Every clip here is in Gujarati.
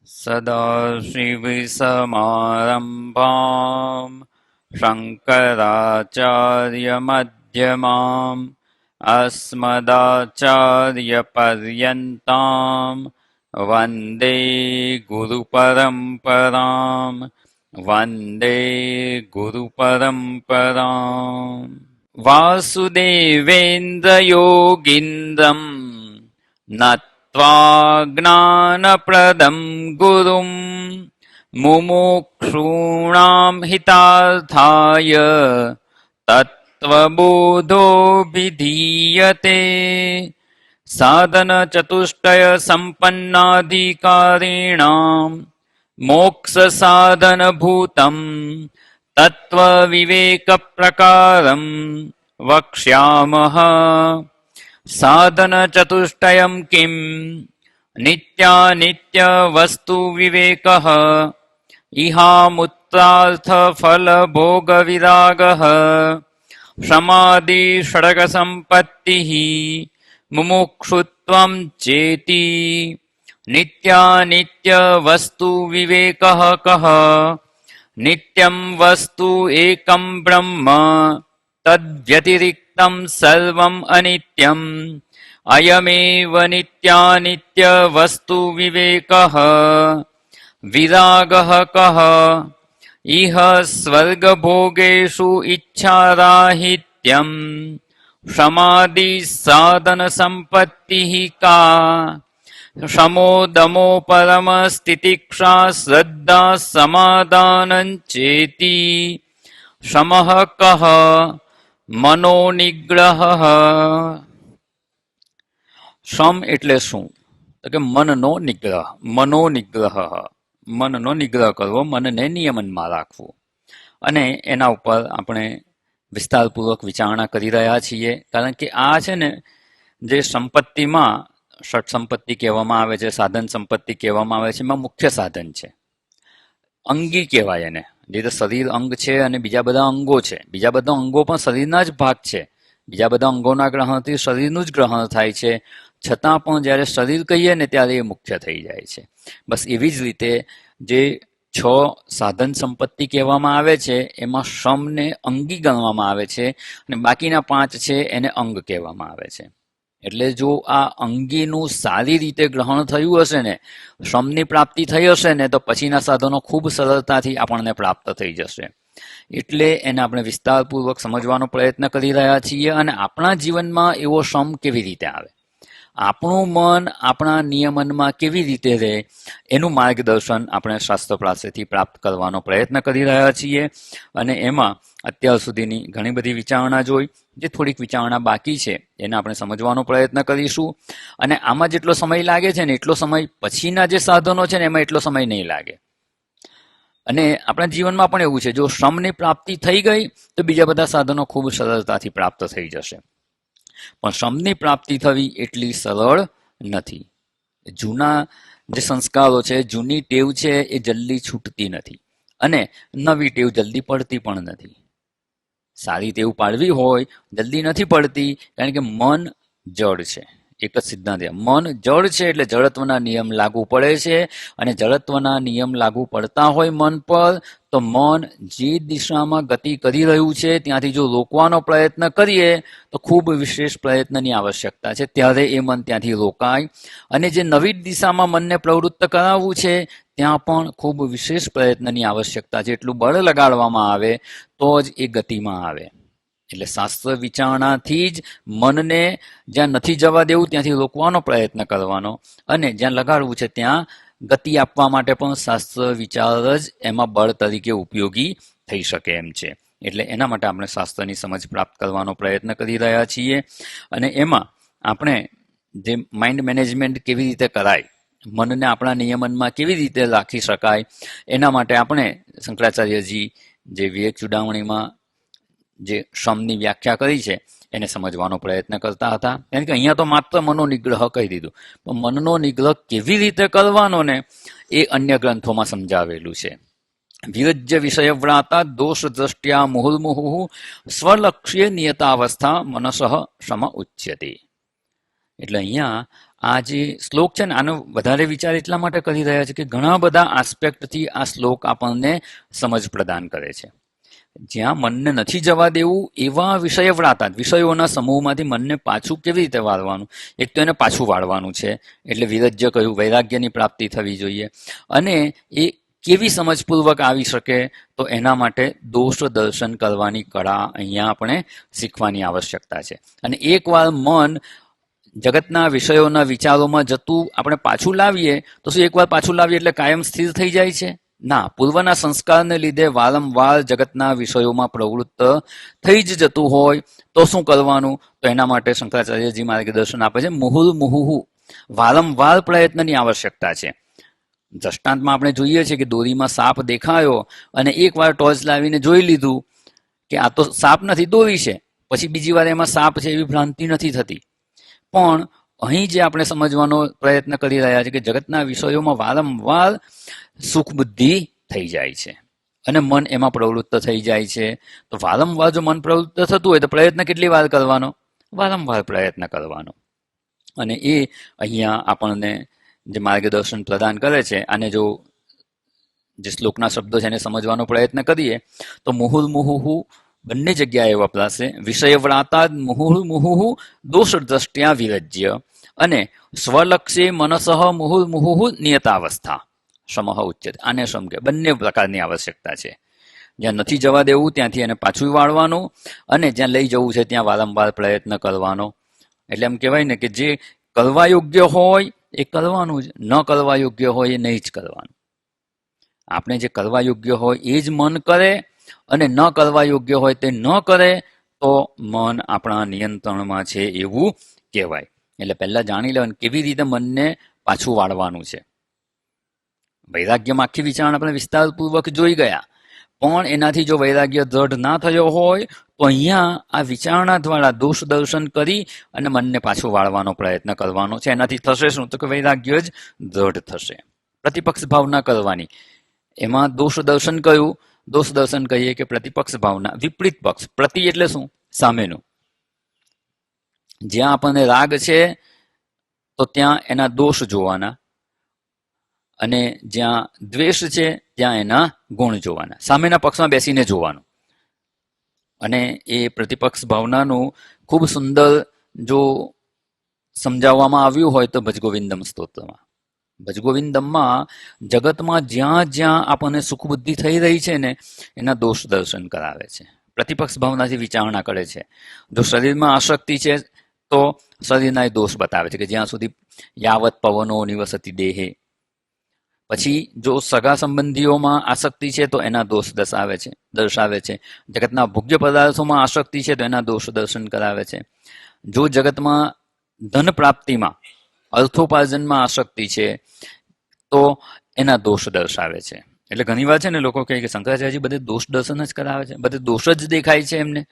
सदाशिवसमारम्भाम् शङ्कराचार्यमध्यमाम् अस्मदाचार्यपर्यन्ताम् वन्दे गुरुपरम्पराम् वन्दे गुरुपरम्पराम्। वासुदेवेन्द्रयोगीन्द्रम् नत्वा ज्ञानप्रदं गुरुं मुमुक्षूणां हितार्थाय तत्त्वबोधोऽभिधीयते। साधनचतुष्टयसम्पन्नाधिकारिणां मोक्षसाधनभूतं तत्त्वविवेकप्रकारं वक्ष्यामः। साधनचतुष्टयं किम्? नित्यानित्यवस्तुविवेकः, इहामुत्रार्थफलभोगविरागः, समाधिषडगसम्पत्तिः, मुमुक्षुत्वं चेति। नित्यानित्यवस्तुविवेकः कः? नित्यं वस्तु एकं ब्रह्म, तद्व्यतिरिक्तं सर्वम् अनित्यम्। अयमेव नित्यानित्यवस्तुविवेकः। विरागः कः? इह स्वर्गभोगेषु इच्छाराहित्यम्। समाधिसाधनसम्पत्तिः का? शमो परमस्तितिक्षा श्रद्धा समाधानं चेति। शमः कः? મનોનિગ્રહ। શમ એટલે શું? તો કે મનનો નિગ્રહ, મનોનિગ્રહ, મનનો નિગ્રહ કરવો, મનને નિયમનમાં રાખવું. અને એના ઉપર આપણે વિસ્તારપૂર્વક વિચારણા કરી રહ્યા છીએ, કારણ કે આ છે ને જે સંપત્તિમાં ષટ સંપત્તિ કહેવામાં આવે છે, સાધન સંપત્તિ કહેવામાં આવે છે, એમાં મુખ્ય સાધન છે. અંગી કહેવાય એને, જે તો શરીર અંગ છે અને બીજા બધા અંગો છે. બીજા બધા અંગો પણ શરીરના જ ભાગ છે. બીજા બધા અંગોના ગ્રહણથી શરીરનું જ ગ્રહણ થાય છે, છતાં પણ જ્યારે શરીર કહીએ ને ત્યારે એ મુખ્ય થઈ જાય છે. બસ એવી જ રીતે જે 6 સાધન સંપત્તિ કહેવામાં આવે છે એમાં શ્રમને અંગી ગણવામાં આવે છે અને બાકીના 5 છે એને અંગ કહેવામાં આવે છે. એટલે જો આ અંગીનું સારી રીતે ગ્રહણ થયું હશે ને, શ્રમની પ્રાપ્તિ થઈ હશે ને, તો પછીના સાધનો ખૂબ સરળતાથી આપણને પ્રાપ્ત થઈ જશે. એટલે એને આપણે વિસ્તારપૂર્વક સમજવાનો પ્રયત્ન કરી રહ્યા છીએ. અને આપણા જીવનમાં એવો શ્રમ કેવી રીતે આવે, આપણું મન આપણા નિયમનમાં કેવી રીતે રહે, એનું માર્ગદર્શન આપણે શાસ્ત્ર પાસેથી પ્રાપ્ત કરવાનો પ્રયત્ન કરી રહ્યા છીએ. અને એમાં અત્યાર સુધીની ઘણી બધી વિચારણા જોઈ, જે થોડીક વિચારણા બાકી છે એને આપણે સમજવાનો પ્રયત્ન કરીશું. અને આમાં જેટલો સમય લાગે છે ને એટલો સમય પછીના જે સાધનો છે ને એમાં એટલો સમય નહીં લાગે. અને આપણા જીવનમાં પણ એવું છે, જો શ્રમની પ્રાપ્તિ થઈ ગઈ તો બીજા બધા સાધનો ખૂબ સરળતાથી પ્રાપ્ત થઈ જશે. પણ શ્રમની પ્રાપ્તિ થવી એટલી સરળ નથી. જૂના જે સંસ્કારો છે, જૂની ટેવ છે, એ જલ્દી છૂટતી નથી અને નવી ટેવ જલ્દી પડતી પણ નથી. સારી ટેવ પાડવી હોય જલ્દી નથી પડતી, કારણ કે મન જડ છે. એક જ સિદ્ધાંત, મન જળ છે એટલે જડત્વના નિયમ લાગુ પડે છે. અને જડત્વના નિયમ લાગુ પડતા હોય મન પર, તો મન જે દિશામાં ગતિ કરી રહ્યું છે ત્યાંથી જો રોકવાનો પ્રયત્ન કરીએ તો ખૂબ વિશેષ પ્રયત્નની આવશ્યકતા છે, ત્યારે એ મન ત્યાંથી રોકાય. અને જે નવી દિશામાં મનને પ્રવૃત્ત કરાવવું છે ત્યાં પણ ખૂબ વિશેષ પ્રયત્નની આવશ્યકતા છે. એટલું બળ લગાડવામાં આવે તો જ એ ગતિમાં આવે. એટલે શાસ્ત્ર વિચારણાથી જ મનને જ્યાં નથી જવા દેવું ત્યાંથી રોકવાનો પ્રયત્ન કરવાનો, અને જ્યાં લગાડવું છે ત્યાં ગતિ આપવા માટે પણ શાસ્ત્ર વિચાર જ એમાં બળ તરીકે ઉપયોગી થઈ શકે એમ છે. એટલે એના માટે આપણે શાસ્ત્રની સમજ પ્રાપ્ત કરવાનો પ્રયત્ન કરી રહ્યા છીએ. અને એમાં આપણે જે માઇન્ડ મેનેજમેન્ટ કેવી રીતે કરાય, મનને આપણા નિયમનમાં કેવી રીતે રાખી શકાય, એના માટે આપણે શંકરાચાર્યજી જે વિવેક ચૂડામણીમાં જે શ્રમની વ્યાખ્યા કરી છે એને સમજવાનો પ્રયત્ન કરતા હતા. કારણ કે અહીંયા તો માત્ર મનોનિગ્રહ કહી દીધું, પણ મનનો નિગ્રહ કેવી રીતે કરવાનો ને એ અન્ય ગ્રંથોમાં સમજાવેલું છે. વિરજ્ય વિષયવ્રાતા દોષ દ્રષ્ટ્યા મુહુર્મુહુ સ્વલક્ષ્ય નિયતાવસ્થા મનસઃ શમ ઉચ્યતે. એટલે અહીંયા આ જે શ્લોક છે ને આનો વધારે વિચાર એટલા માટે કરી રહ્યા છે કે ઘણા બધા આસ્પેક્ટથી આ શ્લોક આપણને સમજ પ્રદાન કરે છે. જ્યાં મનને નથી જવા દેવું એવા વિષયવ્રાતા વિષયોના સમૂહમાંથી મનને પાછું કેવી રીતે વાળવાનું. એક તો એને પાછું વાળવાનું છે એટલે વિરજ્ય કહ્યું, વૈરાગ્યની પ્રાપ્તિ થવી જોઈએ. અને એ કેવી સમજપૂર્વક આવી શકે તો એના માટે દોષ દર્શન કરવાની કળા અહીંયા આપણે શીખવાની આવશ્યકતા છે. અને એકવાર મન જગતના વિષયોના વિચારોમાં જતું આપણે પાછું લાવીએ તો શું એકવાર પાછું લાવીએ એટલે કાયમ સ્થિર થઈ જાય છે? ના, પૂર્વના સંસ્કારને લીધે વારંવાર જગતના વિષયોમાં પ્રવૃત્ત થઈ જ જતું હોય તો શું કરવાનું? તો એના માટે શંકરાચાર્યજી માર્ગદર્શન આપે છે મુહુર મુહુહુ, વારંવાર પ્રયત્નની આવશ્યકતા છે. દ્રષ્ટાંતમાં આપણે જોઈએ છીએ કે દોરીમાં સાપ દેખાયો અને એકવાર ટોર્ચ લાવીને જોઈ લીધું કે આ તો સાપ નથી, દોરી છે, પછી બીજી વાર એમાં સાપ છે એવી ભ્રાંતિ નથી થતી. પણ અહીં જે આપણે સમજવાનો પ્રયત્ન કરી રહ્યા છે કે જગતના વિષયોમાં વારંવાર સુખ બુદ્ધિ થઈ જાય છે અને મન એમાં પ્રવૃત્ત થઈ જાય છે. તો વારંવાર જો મન પ્રવૃત્ત થતું હોય તો પ્રયત્ન કેટલી વાર કરવાનો? વારંવાર પ્રયત્ન કરવાનો. અને એ અહીંયા આપણને જે માર્ગદર્શન પ્રદાન કરે છે અને જો જે શ્લોકના શબ્દો છે એને સમજવાનો પ્રયત્ન કરીએ તો મુહુર મુહુહુ બંને જગ્યાએ વપરાશે. વિષયવ્રાતા મુહુર મુહુહુ દોષ દ્રષ્ટ્યા વિરજ્ય અને સ્વલક્ષે મનસઃ મુહુર મુહુહુ નિયતાવસ્થા સમહ ઉચ્યતે. આને સમ કે બંને પ્રકારની આવશ્યકતા છે. જ્યાં નથી જવા દેવું ત્યાંથી એને પાછું વાળવાનું અને જ્યાં લઈ જવું છે ત્યાં વારંવાર પ્રયત્ન કરવાનો. એટલે એમ કહેવાય ને કે જે કરવા યોગ્ય હોય એ કરવાનું જ, ન કરવા યોગ્ય હોય એ નહીં જ કરવાનું. આપણે જે કરવા યોગ્ય હોય એ જ મન કરે અને ન કરવા યોગ્ય હોય તે ન કરે તો મન આપણા નિયંત્રણમાં છે એવું કહેવાય. એટલે પહેલા જાણી લેવાનું કેવી રીતે મનને પાછું વાળવાનું છે. વૈરાગ્યમાં આખી વિચારણા આપણે વિસ્તારપૂર્વક જોઈ ગયા, પણ એનાથી જો વૈરાગ્ય દ્રઢ ના થયો હોય તો અહીંયા આ વિચારણા દ્વારા દોષ દર્શન કરી અને મનને પાછું વાળવાનો પ્રયત્ન કરવાનો છે. એનાથી થશે શું? તો કે વૈરાગ્ય જ દ્રઢ થશે. પ્રતિપક્ષ ભાવના કરવાની. એમાં દોષ દર્શન કયું? દોષ દર્શન કહીએ કે પ્રતિપક્ષ ભાવના, વિપરીત પક્ષ. પ્રતિ એટલે શું? સામેનું. જ્યાં આપણને રાગ છે તો ત્યાં એના દોષ જોવાના અને જ્યાં દ્વેષ છે ત્યાં એના ગુણ જોવાના. સામેના પક્ષમાં બેસીને જોવાનું. અને એ પ્રતિપક્ષ ભાવનાનું ખૂબ સુંદર જો સમજાવવામાં આવ્યું હોય તો ભજગોવિંદમ સ્તોત્રમાં. ભજગોવિંદમમાં જગતમાં જ્યાં જ્યાં આપણને સુખ બુદ્ધિ થઈ રહી છે ને એના દોષ દર્શન કરાવે છે. પ્રતિપક્ષ ભાવનાથી વિચારણા કરે છે. જો શરીરમાં આસક્તિ છે તો શરીરના દોષ બતાવે છે કે જ્યાં સુધી યાવત પવનો નિવસતી દેહે. પછી જો સગા સંબંધીઓમાં આસક્તિ છે તો એના દોષ દર્શાવે છે. જગતના ભોગ્ય પદાર્થોમાં આસક્તિ છે તો એના દોષ દર્શન કરાવે છે. જો જગતમાં ધન પ્રાપ્તિમાં અર્થોપાર્જનમાં આસક્તિ છે તો એના દોષ દર્શાવે છે. એટલે ઘણી વાર છે ને લોકો કહે કે શંકરાચાર્યજી બધે દોષ દર્શન જ કરાવે છે, બધે દોષ જ દેખાય છે એમને.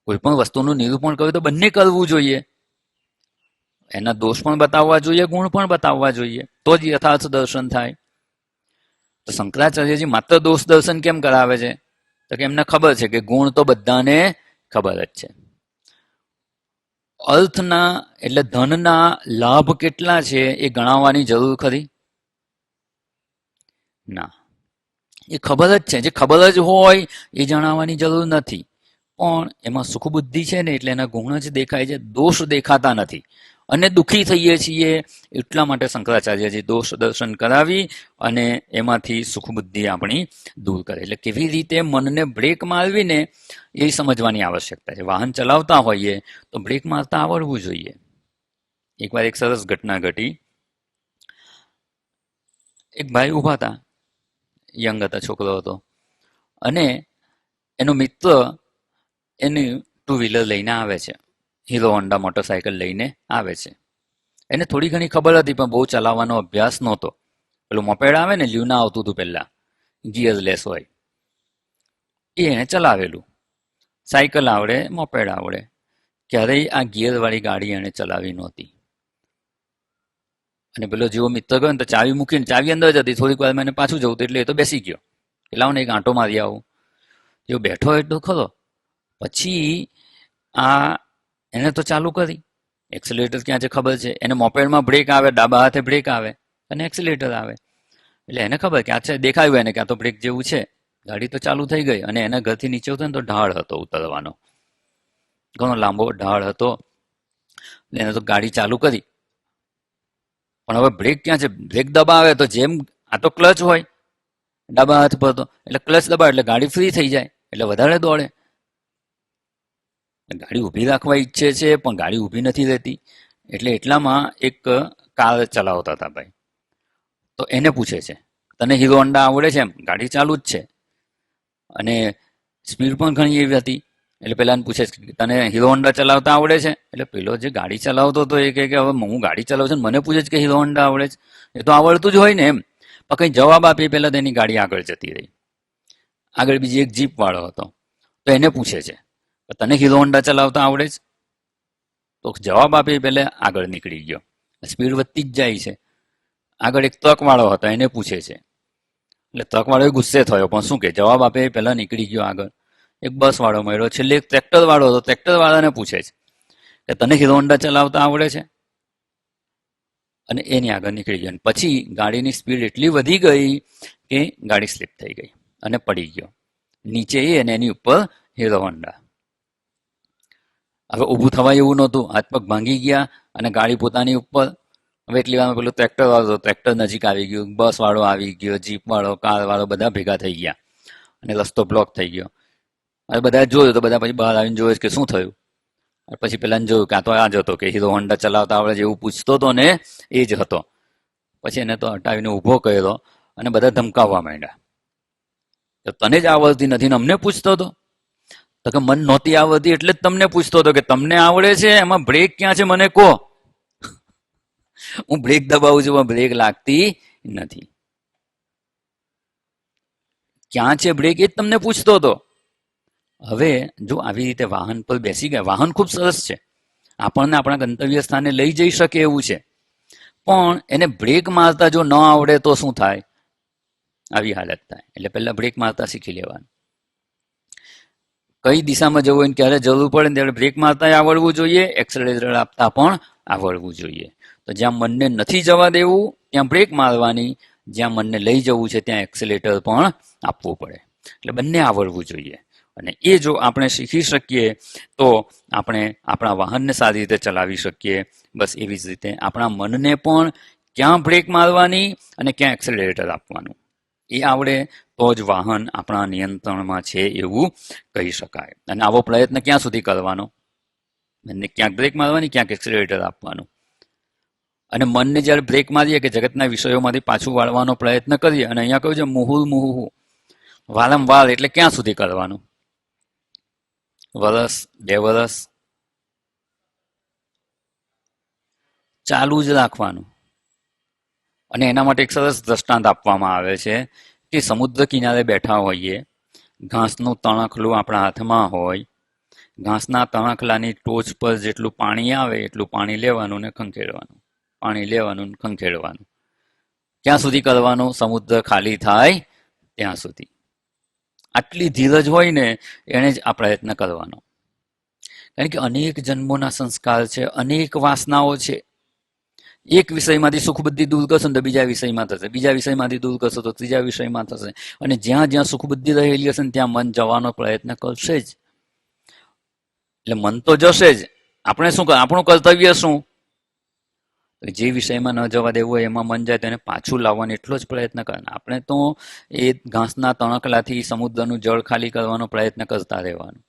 કોઈ પણ વસ્તુનું નિરૂપણ કરવું તો બંને કરવું જોઈએ. એના દોષ પણ બતાવવા જોઈએ, ગુણ પણ બતાવવા જોઈએ, તો જ યથાર્થ દર્શન થાય. તો શંકરાચાર્યજી માત્ર દોષ દર્શન કેમ કરાવે છે? તો કે એમને ખબર છે કે ગુણ તો બધાને ખબર જ છે. અર્થના એટલે ધનના લાભ કેટલા છે એ ગણાવવાની જરૂર ખરી? ના, એ ખબર જ છે. જે ખબર જ હોય એ જણાવવાની જરૂર નથી. પણ એમાં સુખ બુદ્ધિ છે ને એટલે એના ગુણ જ દેખાય છે, દોષ દેખાતા નથી. અને દુઃખી થઈએ છીએ એટલા માટે શંકરાચાર્યજી દોષ દર્શન કરાવી અને એમાંથી સુખ બુદ્ધિ આપણી દૂર કરે. એટલે કેવી રીતે મનને બ્રેક મારવીને એ સમજવાની આવશ્યકતા છે. વાહન ચલાવતા હોઈએ તો બ્રેક મારતા આવડવું જોઈએ. એકવાર એક સરસ ઘટના ઘટી. એક ભાઈ ઊભા હતા, યંગ હતા, છોકરો હતો, અને એનો મિત્ર એની ટુ વ્હીલર લઈને આવે છે, હીરો હોન્ડા મોટરસાયકલ લઈને આવે છે. એને થોડી ઘણી ખબર હતી પણ બહુ ચલાવવાનો અભ્યાસ નહોતો. પેલું મોપેડ આવે ને, લ્યુના આવતું હતું પહેલા, ગિયરલેસ હોય, એ એણે ચલાવેલું. સાયકલ આવડે, મોપેડ આવડે, ક્યારેય આ ગિયરવાળી ગાડી એણે ચલાવી નહોતી. અને પેલો જેવો મિત્ર ગયો ને તો ચાવી મૂકીને, ચાવી અંદર જ હતી, થોડીક વાર મને પાછું જવું એટલે એ તો બેસી ગયો કે લાવો ને એક આંટો મારી આવું. એવો બેઠો એટલો ખરો. પછી આ એને તો ચાલુ કરી એક્સિલેટર ક્યાં છે ખબર છે. એને મોપેડમાં બ્રેક આવે, ડાબા હાથે બ્રેક આવે અને એક્સિલેટર આવે. એટલે એને ખબર કે આ છે, દેખાયું એને કે આ તો બ્રેક જેવું છે. ગાડી તો ચાલુ થઈ ગઈ અને એના ઘરથી નીચે ઉતરે ને તો ઢાળ હતો ઉતરવાનો, ઘણો લાંબો ઢાળ હતો. એને તો ગાડી ચાલુ કરી, પણ હવે બ્રેક ક્યાં છે? બ્રેક દબાવે તો જેમ આ તો ક્લચ હોય ડાબા હાથ પર, તો એટલે ક્લચ દબાવે એટલે ગાડી ફ્રી થઈ જાય, એટલે વધારે દોડે. ગાડી ઊભી રાખવા ઈચ્છે છે પણ ગાડી ઊભી નથી રહેતી. એટલે એટલામાં એક કાર ચલાવતા હતા ભાઈ, તો એને પૂછે છે તને હીરો હોન્ડા આવડે છે? એમ ગાડી ચાલુ જ છે અને સ્પીડ પણ ઘણી એવી હતી. એટલે પેલાને પૂછે છે તને હીરો હોન્ડા ચલાવતા આવડે છે? એટલે પેલો જે ગાડી ચલાવતો હતો એ કહે કે હવે હું ગાડી ચલાવું છું, મને પૂછે છે કે હીરો હોન્ડા આવડે છે? એ તો આવડતું જ હોય ને એમ. પણ કંઈ જવાબ આપી પહેલા તેની ગાડી આગળ જતી રહી. આગળ બીજી એક જીપ વાળો હતો, તો એને પૂછે છે તને હીરો હોન્ડા ચલાવતા આવડે છે? તો જવાબ આપી પહેલા આગળ નીકળી ગયો. સ્પીડ વધતી જ જાય છે. આગળ એક ટ્રક વાળો હતો, એને પૂછે છે એટલે ટ્રક વાળો ગુસ્સે થયો, પણ શું કે જવાબ આપે પહેલા નીકળી ગયો આગળ. એક બસ વાળો મળ્યો, છેલ્લે એક ટ્રેક્ટર વાળો હતો, ટ્રેક્ટર વાળાને પૂછે છે કે તને હીરો હોન્ડા ચલાવતા આવડે છે? અને એની આગળ નીકળી ગયો. પછી ગાડીની સ્પીડ એટલી વધી ગઈ કે ગાડી સ્લીપ થઈ ગઈ અને પડી ગયો નીચે એ અને એની ઉપર હીરો હોન્ડા. હવે ઊભું થવાય એવું નહોતું, હાથ પગ ભાંગી ગયા અને ગાડી પોતાની ઉપર. હવે એટલી વારમાં પેલું ટ્રેક્ટર વાળો, ટ્રેક્ટર નજીક આવી ગયું, બસ વાળો આવી ગયો, જીપ વાળો, કાર વાળો, બધા ભેગા થઈ ગયા અને રસ્તો બ્લોક થઈ ગયો. હવે બધા જોયું તો બધા પછી બહાર આવીને જોયું કે શું થયું. પછી પેલાને જોયું કે આ તો આ જ હતો કે હીરો હોન્ડા ચલાવતા આવડે જેવું પૂછતો હતો ને એ જ હતો. પછી એને તો હટાવીને ઊભો કર્યો અને બધા ધમકાવવા માંડ્યા તો તને જ આવડતી નથી ને અમને પૂછતો હતો? તો કે મન નહોતી આવડતી એટલે જ તમને પૂછતો હતો કે તમને આવડે છે, એમાં બ્રેક ક્યાં છે મને કહો. હું બ્રેક દબાવું છું પણ બ્રેક લાગતી નથી. ક્યાં છે બ્રેક એ જ તમને પૂછતો હતો. હવે જો આવી રીતે વાહન પર બેસી ગયા, વાહન ખૂબ સરસ છે, આપણને આપણા ગંતવ્ય સ્થાને લઈ જઈ શકે એવું છે, પણ એને બ્રેક મારતા જો ન આવડે તો શું થાય? આવી હાલત થાય. એટલે પહેલા બ્રેક મારતા શીખી લેવાનું. કઈ દિશામાં જવું હોય ક્યારે જરૂર પડે ત્યારે બ્રેક મારતા આવડવું જોઈએ, એક્સેલરેટર આપતા પણ આવડવું જોઈએ. તો જ્યાં મનને નથી જવા દેવું ત્યાં બ્રેક મારવાની, જ્યાં મનને લઈ જવું છે ત્યાં એક્સેલેટર પણ આપવું પડે. એટલે બંને આવડવું જોઈએ. અને એ જો આપણે શીખી શકીએ તો આપણે આપણા વાહનને સારી રીતે ચલાવી શકીએ. બસ એવી જ રીતે આપણા મનને પણ ક્યાં બ્રેક મારવાની અને ક્યાં એક્સેલરેટર આપવાનું એ આવડે તો જ વાહન આપણા નિયંત્રણમાં છે એવું કહી શકાય. અને આવો પ્રયત્ન ક્યાં સુધી કરવાનો? મનને ક્યાંક બ્રેક મારવાની, ક્યાંક એક્સેલરેટર આપવાનું. અને મનને જ્યારે બ્રેક મારીએ કે જગતના વિષયોમાંથી પાછું વાળવાનો પ્રયત્ન કરીએ, અને અહીંયા કહ્યું છે મુહુ મુહુ, વારંવાર, એટલે ક્યાં સુધી કરવાનું? વરસ, 2 વરસ ચાલુ જ રાખવાનું. અને એના માટે એક સરસ દ્રષ્ટાંત આપવામાં આવે છે કે સમુદ્ર કિનારે બેઠા હોઈએ, ઘાસનું તણખલું આપણા હાથમાં હોય, ઘાસના તણખલાની ટોચ પર જેટલું પાણી આવે એટલું પાણી લેવાનું ને ખંખેરવાનું, પાણી લેવાનું ને ખંખેરવાનું. ક્યાં સુધી કરવાનું? સમુદ્ર ખાલી થાય ત્યાં સુધી. આટલી ધીરજ હોય ને એને જ આ પ્રયત્ન કરવાનો. કારણ કે અનેક જન્મોના સંસ્કાર છે, અનેક વાસનાઓ છે. એક વિષયમાંથી સુખ બુદ્ધિ દૂર કરશો તો બીજા વિષયમાં થશે, બીજા વિષયમાંથી દૂર કરશો તો ત્રીજા વિષયમાં થશે. અને જ્યાં જ્યાં સુખ બુદ્ધિ રહેલી હશે ને ત્યાં મન જવાનો પ્રયત્ન કરશે જ. એટલે મન તો જશે જ. આપણે શું આપણું કર્તવ્ય શું? જે વિષયમાં ન જવા દેવું હોય એમાં મન જાય તો એને પાછું લાવવાનો એટલો જ પ્રયત્ન કરવાનો. આપણે તો એ ઘાસના તણખલાથી સમુદ્રનું જળ ખાલી કરવાનો પ્રયત્ન કરતા રહેવાનું.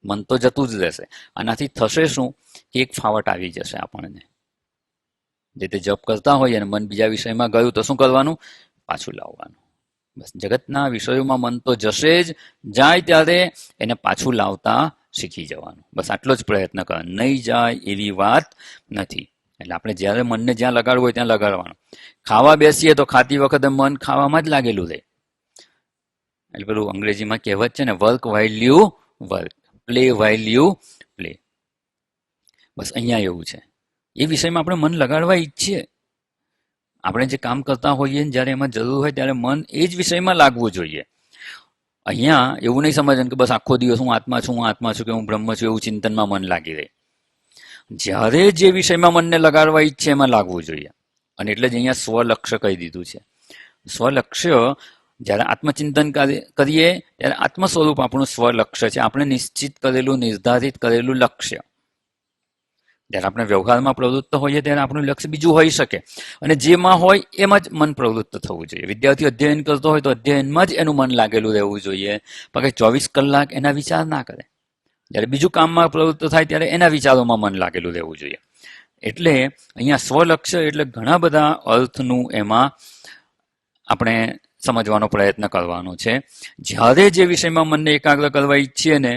મન તો જતું જ રહેશે. આનાથી થશે શું કે એક ફાવટ આવી જશે આપણને. જે તે જપ કરતા હોય અને મન બીજા વિષયમાં ગયું તો શું કરવાનું? પાછું લાવવાનું. બસ જગતના વિષયોમાં મન તો જશે જ, જાય ત્યારે એને પાછું લાવતા શીખી જવાનું. બસ આટલો જ પ્રયત્ન કરો. નહીં જાય એવી વાત નથી. એટલે આપણે જ્યારે મનને જ્યાં લગાડવું હોય ત્યાં લગાડવાનું. ખાવા બેસીએ તો ખાતી વખતે મન ખાવામાં જ લાગેલું રહે. એટલે પેલું અંગ્રેજીમાં કહેવત છે ને, work while you work, play while you play. બસ અહીંયા એવું છે. એ વિષયમાં આપણે મન લગાડવા ઈચ્છીએ. આપણે જે કામ કરતા હોઈએ જ્યારે એમાં જરૂર હોય ત્યારે મન એ જ વિષયમાં લાગવું જોઈએ. અહીંયા એવું નહીં સમજવાનું કે બસ આખો દિવસ હું આત્મા છું કે હું બ્રહ્મ છું એવું ચિંતનમાં મન લાગી રહે. જ્યારે જે વિષયમાં મનને લગાડવા ઈચ્છે એમાં લાગવું જોઈએ. અને એટલે જ અહીંયા સ્વલક્ષ્ય કહી દીધું છે. સ્વલક્ષ્ય જ્યારે આત્મચિંતન કરીએ ત્યારે આત્મ સ્વરૂપ આપણું સ્વલક્ષ્ય છે, આપણે નિશ્ચિત કરેલું, નિર્ધારિત કરેલું લક્ષ્ય. જ્યારે આપણે વ્યવહારમાં પ્રવૃત્ત હોઈએ ત્યારે આપણું લક્ષ્ય બીજું હોઈ શકે, અને જેમાં હોય એમાં જ મન પ્રવૃત્ત થવું જોઈએ. વિદ્યાર્થી અધ્યયન કરતો હોય તો અધ્યયનમાં જ એનું મન લાગેલું રહેવું જોઈએ, બાકી 24 કલાક એના વિચાર ના કરે. જ્યારે બીજું કામમાં પ્રવૃત્ત થાય ત્યારે એના વિચારોમાં મન લાગેલું રહેવું જોઈએ. એટલે અહીંયા સ્વલક્ષ્ય એટલે ઘણા બધા અર્થનું એમાં આપણે સમજવાનો પ્રયત્ન કરવાનો છે. જ્યારે જે વિષયમાં મનને એકાગ્ર કરવા ઈચ્છીએ ને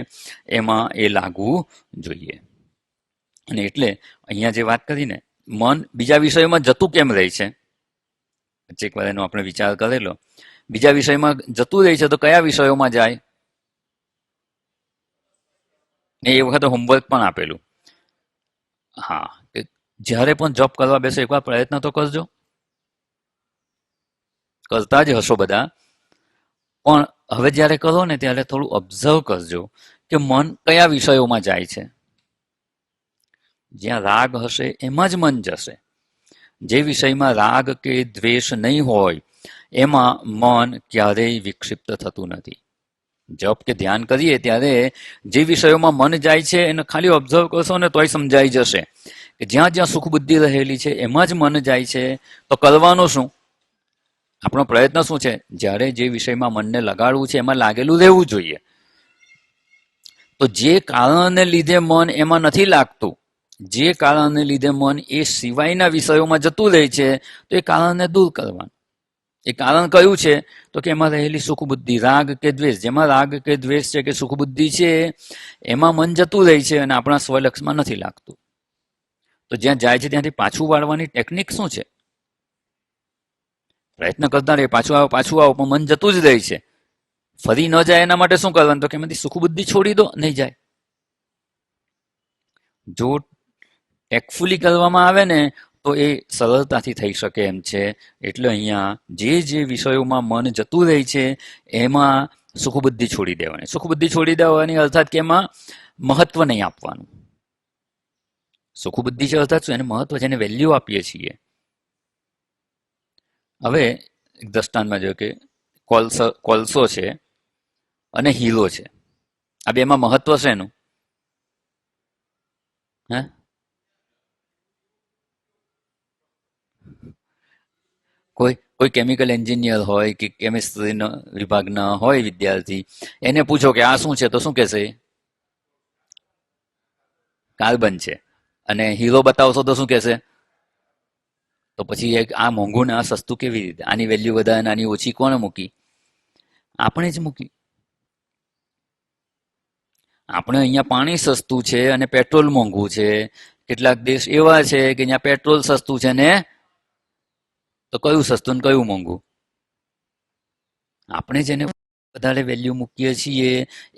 એમાં એ લાગવું જોઈએ. અને એટલે અહીંયા જે વાત કરીને મન બીજા વિષયોમાં જતું કેમ રહે છે, એક વાર એનો આપણે વિચાર કરેલો. બીજા વિષયમાં જતું રહે છે તો કયા વિષયોમાં જાય? એ વખતે હોમવર્ક પણ આપેલું. હા, જ્યારે પણ જોબ કરવા બેસો એકવાર પ્રયત્ન તો કરજો. કરતા જ હશો બધા, પણ હવે જ્યારે કરો ને ત્યારે થોડું ઓબ્ઝર્વ કરજો કે મન કયા વિષયોમાં જાય છે. જ્યાં રાગ હશે એમાં જ મન જશે. જે વિષયમાં રાગ કે દ્વેષ નહીં હોય એમાં મન ક્યારેય વિક્ષિપ્ત થતું નથી. જપ કે ધ્યાન કરીએ ત્યારે જે વિષયોમાં મન જાય છે એને ખાલી ઓબ્ઝર્વ કરશો ને તોય સમજાઈ જશે કે જ્યાં જ્યાં સુખ બુદ્ધિ રહેલી છે એમાં જ મન જાય છે. તો કરવાનું શું? આપણો પ્રયત્ન શું છે? જ્યારે જે વિષયમાં મનને લગાડવું છે એમાં લાગેલું રહેવું જોઈએ. તો જે કારણને લીધે મન એમાં નથી લાગતું, જે કારણને લીધે મન એ સિવાયના વિષયોમાં જતું રહે છે, તો એ કારણને દૂર કરવાનું. એ કારણ કયું છે? તો કે એમાં રહેલી સુખ બુદ્ધિ, રાગ કે દ્વેષ. જેમાં રાગ કે દ્વેષ છે કે સુખ બુદ્ધિ છે એમાં મન જતું રહે છે અને આપણા સ્વલક્ષમાં નથી લાગતું. તો જ્યાં જાય છે ત્યાંથી પાછું વાળવાની ટેકનિક શું છે? પ્રયત્ન કરતા રહે, પાછું આવો પાછું આવો, પણ મન જતું જ રહે છે. ફરી ન જાય એના માટે શું કરવાનું? તો કે એમાંથી સુખ બુદ્ધિ છોડી દો, નહીં જાય. જો ટેકફુલી કરવામાં આવે ને તો એ સરળતાથી થઈ શકે એમ છે. એટલે અહીંયા જે વિષયોમાં મન જતું રહે છે એમાં સુખ બુદ્ધિ છોડી દેવાની. સુખ બુદ્ધિ છોડી દેવાની અર્થાત કે એમાં મહત્વ નહીં આપવાનું. સુખ બુદ્ધિ છે અર્થાત શું? એને મહત્વ છે, એને વેલ્યુ આપીએ છીએ. હવે એક દ્રષ્ટાંતમાં જો કે કોલસો છે અને હીરો છે, આ બેમાં મહત્વ છે એનું? હે? કોઈ કેમિકલ એન્જિનિયર હોય કે કેમિસ્ટ્રીનો વિભાગના હોય વિદ્યાર્થી, એને પૂછો કે આ શું છે તો શું કહેશે? કાર્બન છે. અને હીરો બતાવશો તો શું કહેશે? તો પછી આ મોંઘું ને આ સસ્તું કેવી રીતે? આની વેલ્યુ વધારે આની ઓછી કોણે મૂકી? આપણે જ મૂકી. આપણે અહીંયા પાણી સસ્તું છે અને પેટ્રોલ મોંઘું છે. કેટલાક દેશ એવા છે કે જ્યાં પેટ્રોલ સસ્તું છે ને તો કયું સસ્તું ને કયું મોંઘું? આપણે જેને વધારે વેલ્યુ મૂકીએ છીએ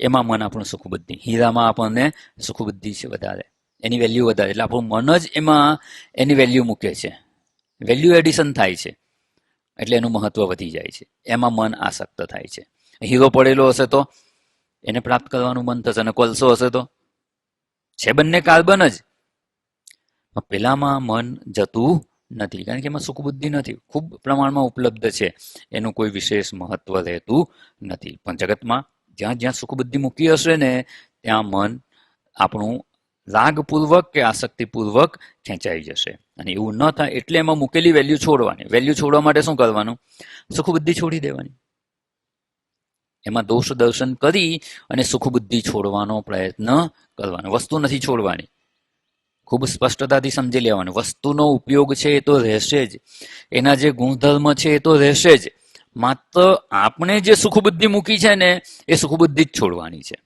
એમાં મન આપણું સુખ બુદ્ધિ. હીરામાં આપણને સુખ બુદ્ધિ છે વધારે, એની વેલ્યુ વધારે, એટલે આપણું મન જ એમાં એની વેલ્યુ મૂકે છે. વેલ્યુ એડિશન થાય છે એટલે એનું મહત્વ વધી જાય છે. એમાં મન આસક્ત થાય છે. હીરો પડેલો હશે તો એને પ્રાપ્ત કરવાનું મન થશે, અને કોલસો હશે તો છે બંને કાર્બન જ. પેલામાં મન જતું નથી કારણ કે એમાં સુખ બુદ્ધિ નથી, ખૂબ પ્રમાણમાં ઉપલબ્ધ છે, એનું કોઈ વિશેષ મહત્વ રહેતું નથી. પણ જગતમાં જ્યાં જ્યાં સુખ બુદ્ધિ મૂકી હશે ને ત્યાં મન આપણું રાગપૂર્વક કે આસક્તિપૂર્વક ખેંચાઈ જશે. અને એવું ન થાય એટલે એમાં મૂકેલી વેલ્યુ છોડવાની. વેલ્યુ છોડવા માટે શું કરવાનું? સુખ બુદ્ધિ છોડી દેવાની. એમાં દોષ દર્શન કરી અને સુખ બુદ્ધિ છોડવાનો પ્રયત્ન કરવાનો. વસ્તુ નથી છોડવાની. ખૂબ સ્પષ્ટતાથી સમજી લેવાનું. વસ્તુનો ઉપયોગ છે એ તો રહેશે જ, એના જે ગુણધર્મ છે એ તો રહેશે જ. માત્ર આપણે જે સુખ બુદ્ધિ મૂકી છે ને એ સુખ બુદ્ધિ જ છોડવાની છે.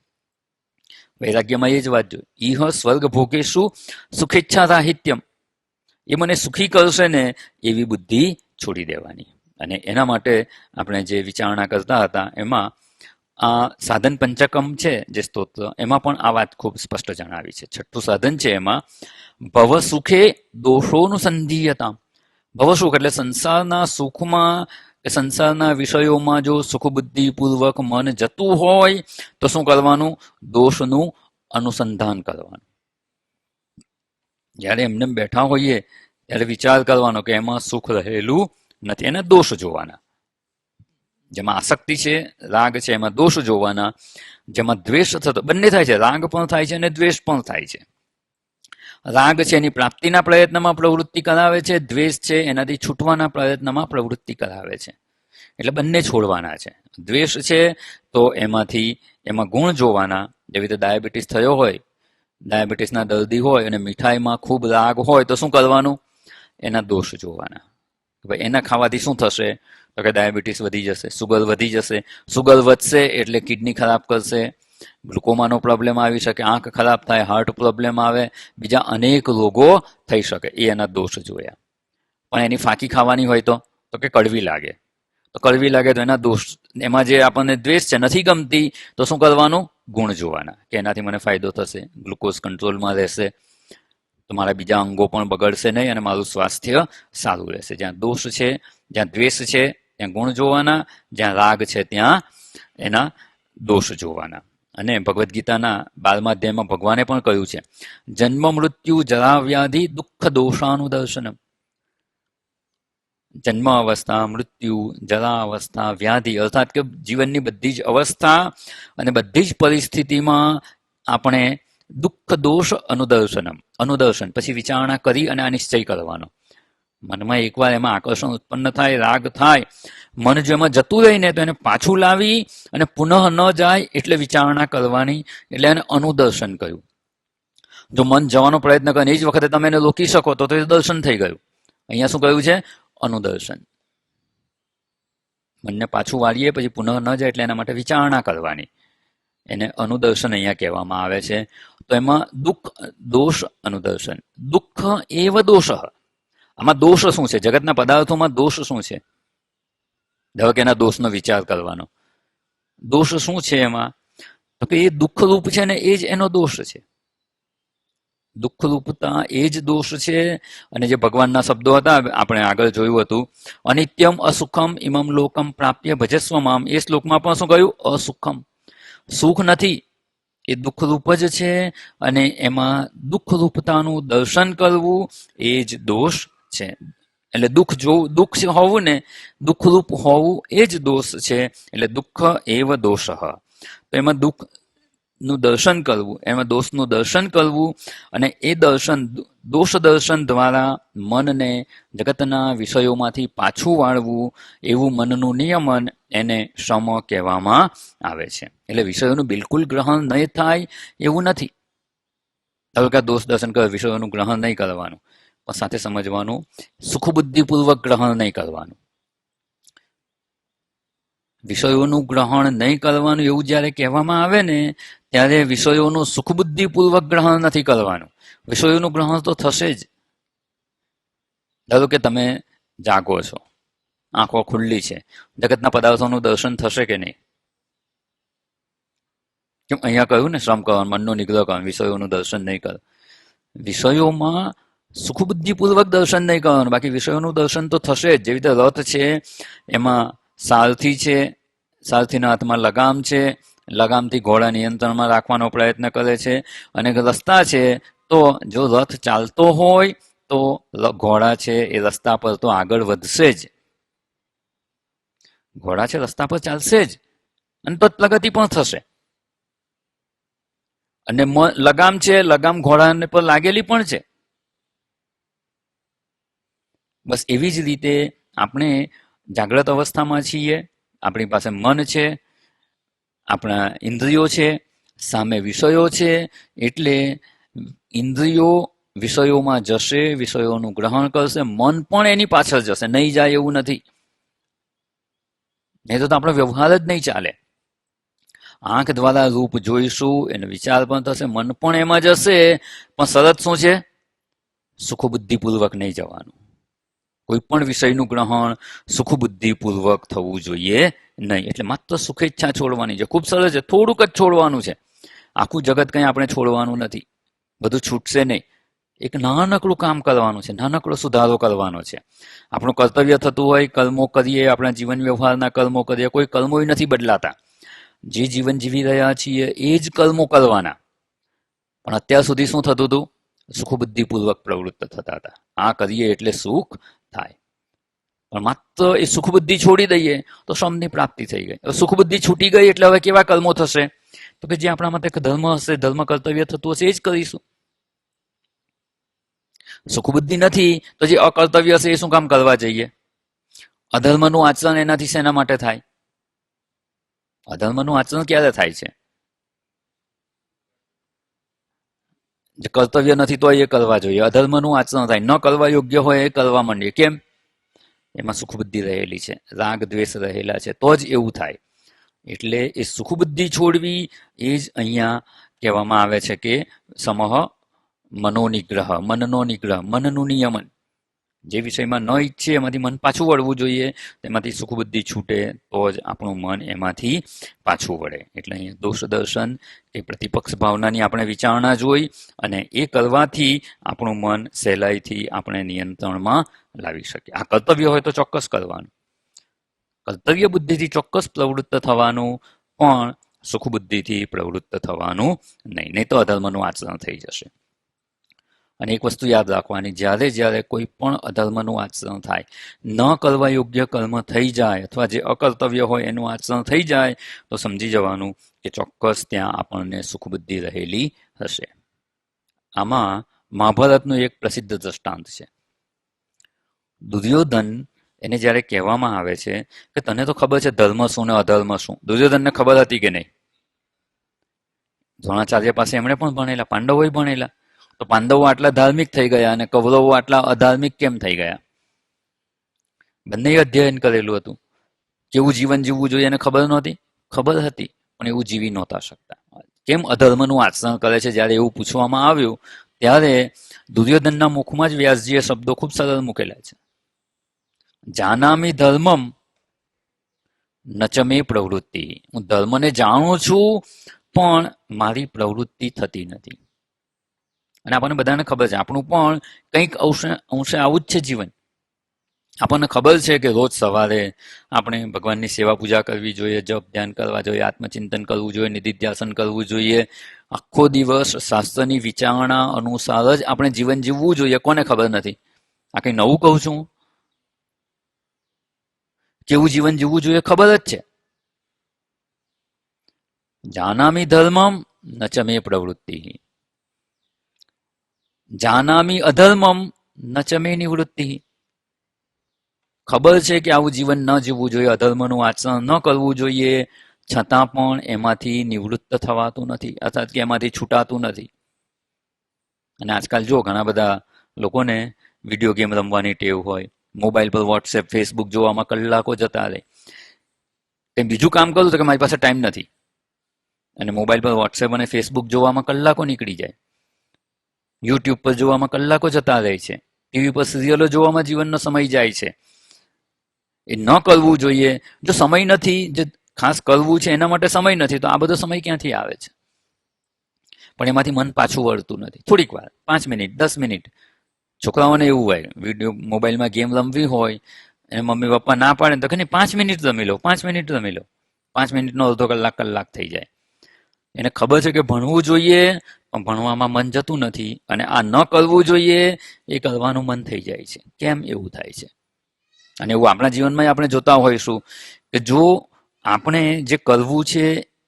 વૈરાગ્યમાં એ જ વાત જો, ઈહ સ્વર્ગ ભોગેશું સુખેચ્છા રાહિત્યમ. એ મને સુખી કરશે ને એવી બુદ્ધિ છોડી દેવાની. અને એના માટે આપણે જે વિચારણા કરતા હતા એમાં આ સાધન પંચકમ છે જે સ્તોત્ર, એમાં પણ આ વાત ખૂબ સ્પષ્ટ જણાવી છે. 6થું સાધન છે એમાં ભવ સુખે દોષોનું સંધીયતા. ભવ સુખ એટલે સંસારના સુખમાં કે સંસારના વિષયોમાં જો સુખ બુદ્ધિ પૂર્વક મન જતું હોય તો શું કરવાનું? દોષનું અનુસંધાન કરવાનું. જ્યારે એમને બેઠા હોઈએ ત્યારે વિચાર કરવાનો કે એમાં સુખ રહેલું નથી, એને દોષ જોવાના. જેમાં આસક્તિ છે, રાગ છે, એમાં દોષ જોવાના. જેમાં દ્વેષ થતો, બંને થાય છે, રાગ પણ થાય છે અને દ્વેષ પણ થાય છે. રાગ છે એની પ્રાપ્તિના પ્રયત્નમાં પ્રવૃત્તિ કરાવે છે, દ્વેષ છે એનાથી છૂટવાના પ્રયત્નમાં પ્રવૃત્તિ કરાવે છે. એટલે બંને છોડવાના છે. દ્વેષ છે તો એમાં ગુણ જોવાના. જેવી રીતે ડાયાબિટીસ થયો હોય, ડાયાબિટીસના દર્દી હોય અને મીઠાઈમાં ખૂબ રાગ હોય તો શું કરવાનું? એના દોષ જોવાના. ભાઈ એના ખાવાથી શું થશે? તો કે ડાયાબિટીસ વધી જશે, સુગર વધી જશે. સુગર વધશે એટલે કિડની ખરાબ કરશે, ગ્લુકોમાનો પ્રોબ્લેમ આવી શકે, આંખ ખરાબ થાય, હાર્ટ પ્રોબ્લેમ આવે, બીજા અનેક રોગો થઈ શકે. એ એના દોષ જોયા. પણ એની ફાંકી ખાવાની હોય તો કે કડવી લાગે. તો કડવી લાગે તો એના દોષ. એમાં જે આપણને દ્વેષ છે, નથી ગમતી, તો શું કરવાનું? ગુણ જોવાના કે એનાથી મને ફાયદો થશે, ગ્લુકોઝ કંટ્રોલમાં રહેશે, તો મારા બીજા અંગો પણ બગડશે નહીં અને મારું સ્વાસ્થ્ય સારું રહેશે. જ્યાં દોષ છે, જ્યાં દ્વેષ છે ત્યાં ગુણ જોવાના, જ્યાં રાગ છે ત્યાં એના દોષ જોવાના. અને ભગવદ્ ગીતાના 12મા અધ્યાયમાં ભગવાને પણ કહ્યું છે, જન્મ મૃત્યુ જરા વ્યાધિ દુઃખ દોષાનું દર્શનમ. જન્મ અવસ્થા, મૃત્યુ, જરા અવસ્થા, વ્યાધિ, અર્થાત કે જીવનની બધી જ અવસ્થા અને બધી જ પરિસ્થિતિમાં આપણે દુઃખ દોષ અનુદર્શન પછી વિચારણા કરી અને આ નિશ્ચય કરવાનો. મનમાં એકવાર એમાં આકર્ષણ ઉત્પન્ન થાય, રાગ થાય, મન જો એમાં જતું રહીને તો એને પાછું લાવી અને પુનઃ ન જાય એટલે વિચારણા કરવાની. એટલે એને અનુદર્શન કહ્યું. જો મન જવાનો પ્રયત્ન કરે એ જ વખતે તમે એને રોકી શકો તો એ દર્શન થઈ ગયું. અહીંયા શું કહ્યું છે? અનુદર્શન. મનને પાછું વાળીએ પછી પુનઃ ન જાય એટલે એના માટે વિચારણા કરવાની. એને અનુદર્શન અહીંયા કહેવામાં આવે છે. તો એમાં દુઃખ દોષ અનુદર્શન. દુઃખ એવ દોષ. આમાં દોષ શું છે? જગતના પદાર્થોમાં દોષ શું છે? ધારો કે એના દોષનો વિચાર કરવાનો. દોષ શું છે એમાં? તો કે એ દુઃખરૂપ છે ને એ જ એનો દોષ છે. દુઃખરૂપતા એ જ દોષ છે. અને જે ભગવાનના શબ્દો હતા આપણે આગળ જોયું હતું, અનિત્યમ અસુખમ ઇમમ લોકમ પ્રાપ્ય ભજસ્વ મામ. એ શ્લોકમાં પણ શું કહ્યું? અસુખમ, સુખ નથી, એ દુઃખરૂપ જ છે. અને એમાં દુઃખરૂપતાનું દર્શન કરવું એ જ દોષ છે. એટલે દુઃખ હોવું ને, દુઃખરૂપ હોવું એ જ દોષ છે. એટલે દુઃખ એવ દોષ. તો એમાં દુઃખનું દર્શન કરવું, એમાં દોષનું દર્શન કરવું, અને એ દોષ દર્શન દ્વારા મનને જગતના વિષયોમાંથી પાછું વાળવું, એવું મનનું નિયમન એને શમ કહેવામાં આવે છે. એટલે વિષયોનું બિલકુલ ગ્રહણ નહીં થાય એવું નથી. હલકા દોષ દર્શન કરે, વિષયોનું ગ્રહણ નહીં કરવાનું, પણ સાથે સમજવાનું સુખબુદ્ધિપૂર્વક ગ્રહણ નહીં કરવાનું. વિષયોનું ગ્રહણ નહીં કરવાનું એવું જ્યારે કહેવામાં આવે ને, ત્યારે વિષયોનું સુખબુદ્ધિપૂર્વક ગ્રહણ નથી કરવાનું. વિષયોનું ગ્રહણ તો થશે જ. ધારો કે તમે જાગો છો, આંખો ખુલ્લી છે, જગતના પદાર્થોનું દર્શન થશે કે નહીં? કેમ અહીંયા કહ્યું ને શ્રમ કરવાનું, મનનો નિગ્રહ કરવાનું, વિષયોનું દર્શન નહીં કર. વિષયોમાં સુખબુદ્ધિપૂર્વક દર્શન નહીં કરવાનું, બાકી વિષયોનું દર્શન તો થશે જ. જેવી રીતે રથ છે એમાં સારથી છે, સારથીના હાથમાં લગામ છે, લગામથી ઘોડા નિયંત્રણમાં રાખવાનો પ્રયત્ન કરે છે. અને રસ્તા છે તો જો રથ ચાલતો હોય તો ઘોડા છે એ રસ્તા પર તો આગળ વધશે જ. ઘોડા છે રસ્તા પર ચાલશે જ અને તો પ્રગતિ પણ થશે. અને લગામ છે, લગામ ઘોડાને પર લાગેલી પણ છે. બસ એવી જ રીતે આપણે જાગ્રત અવસ્થામાં છીએ, આપણી પાસે મન છે, આપણા ઇન્દ્રિયો છે, સામે વિષયો છે. એટલે ઇન્દ્રિયો વિષયોમાં જશે, વિષયોનું ગ્રહણ કરશે, મન પણ એની પાછળ જશે, નહીં જાય એવું નથી. નહીં તો આપણો વ્યવહાર જ નહીં ચાલે. આંખ દ્વારા રૂપ જોઈશું, એનો વિચાર પણ થશે, મન પણ એમાં જશે, પણ શરત શું છે? સુખબુદ્ધિપૂર્વક નહીં જવાનું. કોઈ પણ વિષયનું ગ્રહણ સુખબુદ્ધિપૂર્વક થવું જોઈએ નહીં. એટલે માત્ર સુખેચ્છા છોડવાની છે. ખૂબ સરસ છે, થોડુંક જ છોડવાનું છે. આખું જગત કંઈ આપણે છોડવાનું નથી, બધું છૂટશે નહીં. એક નાનકડું કામ કરવાનું છે, નાનકડો સુધારો કરવાનો છે. આપણું કર્તવ્ય થતું હોય, કર્મો કરીએ, આપણા જીવન વ્યવહારના કર્મો કરીએ, કોઈ કર્મો નથી બદલાતા. જે જીવન જીવી રહ્યા છીએ એ જ કર્મો કરવાના. પણ અત્યાર સુધી શું થતું હતું? સુખબુદ્ધિપૂર્વક પ્રવૃત્ત થતા હતા. આ કરીએ એટલે સુખ થાય. પણ માત્ર એ સુખબુદ્ધિ છોડી દઈએ તો શ્રમની પ્રાપ્તિ થઈ ગઈ. હવે સુખબુદ્ધિ છૂટી ગઈ એટલે હવે કેવા કર્મો થશે? તો કે જે આપણા માટે ધર્મ હશે, ધર્મ કર્તવ્ય થતું હશે એ જ કરીશું. સુખબુદ્ધિ નથી તો જે અકર્તવ્ય હશે એ શું કામ કરવા જઈએ? અધર્મનું આચરણ એનાથી શેના માટે થાય? અધર્મનું આચરણ ક્યારે થાય છે? જે કર્તવ્ય નથી તો એ કરવા જોઈએ. અધર્મનું આચરણ થાય, ન કરવા યોગ્ય હોય એ કરવા માંડીએ. કેમ? એમાં સુખબુદ્ધિ રહેલી છે, રાગ દ્વેષ રહેલા છે, તો જ એવું થાય. એટલે એ સુખબુદ્ધિ છોડવી એ જ અહીંયા કહેવામાં આવે છે કે સમહ મનોનિગ્રહ, મનનો નિગ્રહ, મનનું નિયમન. જે વિષયમાં ન ઈચ્છે એમાંથી મન પાછું વળવું જોઈએ, તેમાંથી સુખબુદ્ધિ છૂટે તો જ આપણું મન એમાંથી પાછું વળે. એટલે અહીંયા દોષ દર્શન કે પ્રતિપક્ષ ભાવનાની આપણે વિચારણા જોઈ, અને એ કરવાથી આપણું મન સહેલાઈથી આપણે નિયંત્રણમાં લાવી શકીએ. આ કર્તવ્ય હોય તો ચોક્કસ કરવાનું, કર્તવ્ય બુદ્ધિથી ચોક્કસ પ્રવૃત્ત થવાનું, પણ સુખબુદ્ધિથી પ્રવૃત્ત થવાનું નહીં તો અધર્મનું આચરણ થઈ જશે. અને એક વસ્તુ યાદ રાખવાની, જ્યારે જ્યારે કોઈ પણ અધર્મનું આચરણ થાય, ન કરવા યોગ્ય કર્મ થઈ જાય અથવા જે અકર્તવ્ય હોય એનું આચરણ થઈ જાય, તો સમજી જવાનું કે ચોક્કસ ત્યાં આપણને સુખબુદ્ધિ રહેલી હશે. આમાં મહાભારતનું એક પ્રસિદ્ધ દ્રષ્ટાંત છે. દુર્યોધન એને જ્યારે કહેવામાં આવે છે કે તને તો ખબર છે ધર્મ શું ને અધર્મ શું. દુર્યોધનને ખબર હતી કે નહીં? દ્રોણાચાર્ય પાસે એમણે પણ ભણેલા, પાંડવોય ભણેલા. તો પાંડવો આટલા ધાર્મિક થઈ ગયા અને કૌરવો આટલા અધાર્મિક કેમ થઈ ગયા? બંને અધ્યયન કરેલું હતું. કેવું જીવન જીવવું જોઈએ એને ખબર નહોતી? ખબર હતી, પણ એવું જીવી નહોતા શકતા. કેમ અધર્મનું આચરણ કરે છે? જ્યારે એવું પૂછવામાં આવ્યું ત્યારે દુર્યોધનના મુખમાં જ વ્યાસજીએ શબ્દો ખૂબ સરળ મૂકેલા છે. જાનામી ધર્મમ નચમે પ્રવૃત્તિ. હું ધર્મને જાણું છું, પણ મારી પ્રવૃત્તિ થતી નથી. અને આપણને બધાને ખબર છે આપણું પણ કંઈક અંશે આવું જ છે જીવન. આપણને ખબર છે કે રોજ સવારે આપણે ભગવાનની સેવા પૂજા કરવી જોઈએ, જપ ધ્યાન કરવા જોઈએ, આત્મચિંતન કરવું જોઈએ, નિધિધ્યાસન કરવું જોઈએ. આખો દિવસ શાસ્ત્રની વિચારણા અનુસાર જ આપણે જીવન જીવવું જોઈએ. કોને ખબર નથી? આ કંઈ નવું કહું છું? કેવું જીવન જીવવું જોઈએ ખબર જ છે. જાનામી ધર્મમ નચમે પ્રવૃત્તિ, જાનામી અધર્મમ નચમે નિવૃત્તિ. ખબર છે કે આવું જીવન ન જીવવું જોઈએ, અધર્મનું આચરણ ન કરવું જોઈએ, છતાં પણ એમાંથી નિવૃત્ત થવાતું નથી, અર્થાત કે એમાંથી છૂટાતું નથી. અને આજકાલ જો ઘણા બધા લોકોને વિડીયો ગેમ રમવાની ટેવ હોય, મોબાઈલ પર વોટ્સએપ ફેસબુક જોવામાં કલાકો જતા રહે. કંઈ બીજું કામ કરું તો કે મારી પાસે ટાઈમ નથી, અને મોબાઈલ પર વોટ્સએપ અને ફેસબુક જોવામાં કલાકો નીકળી જાય. યુટ્યુબ પર જોવામાં કલાકો જતા રહે છે. ટીવી પર સિરિયલો જોવામાં જીવનનો સમય જાય છે. એ ન કરવું જોઈએ. જો સમય નથી, જે ખાસ કરવું છે એના માટે સમય નથી, તો આ બધો સમય ક્યાંથી આવે છે? પણ એમાંથી મન પાછું વળતું નથી. થોડીક વાર, 5 મિનિટ, 10 મિનિટ. છોકરાઓને એવું હોય, વિડીયો મોબાઈલમાં ગેમ રમવી હોય, અને મમ્મી પપ્પા ના પાડે તો કે નહીં 5 મિનિટ રમી લો, 5 મિનિટ રમી લો. 5 મિનિટનો અડધો કલાક કલાક થઈ જાય. એને ખબર છે કે ભણવું જોઈએ, પણ ભણવામાં મન જતું નથી. અને આ ન કરવું જોઈએ એ કરવાનું મન થઈ જાય છે. કેમ એવું થાય છે? અને એવું આપણા જીવનમાં આપણે જોતા હોઈશું કે જો આપણે જે કરવું છે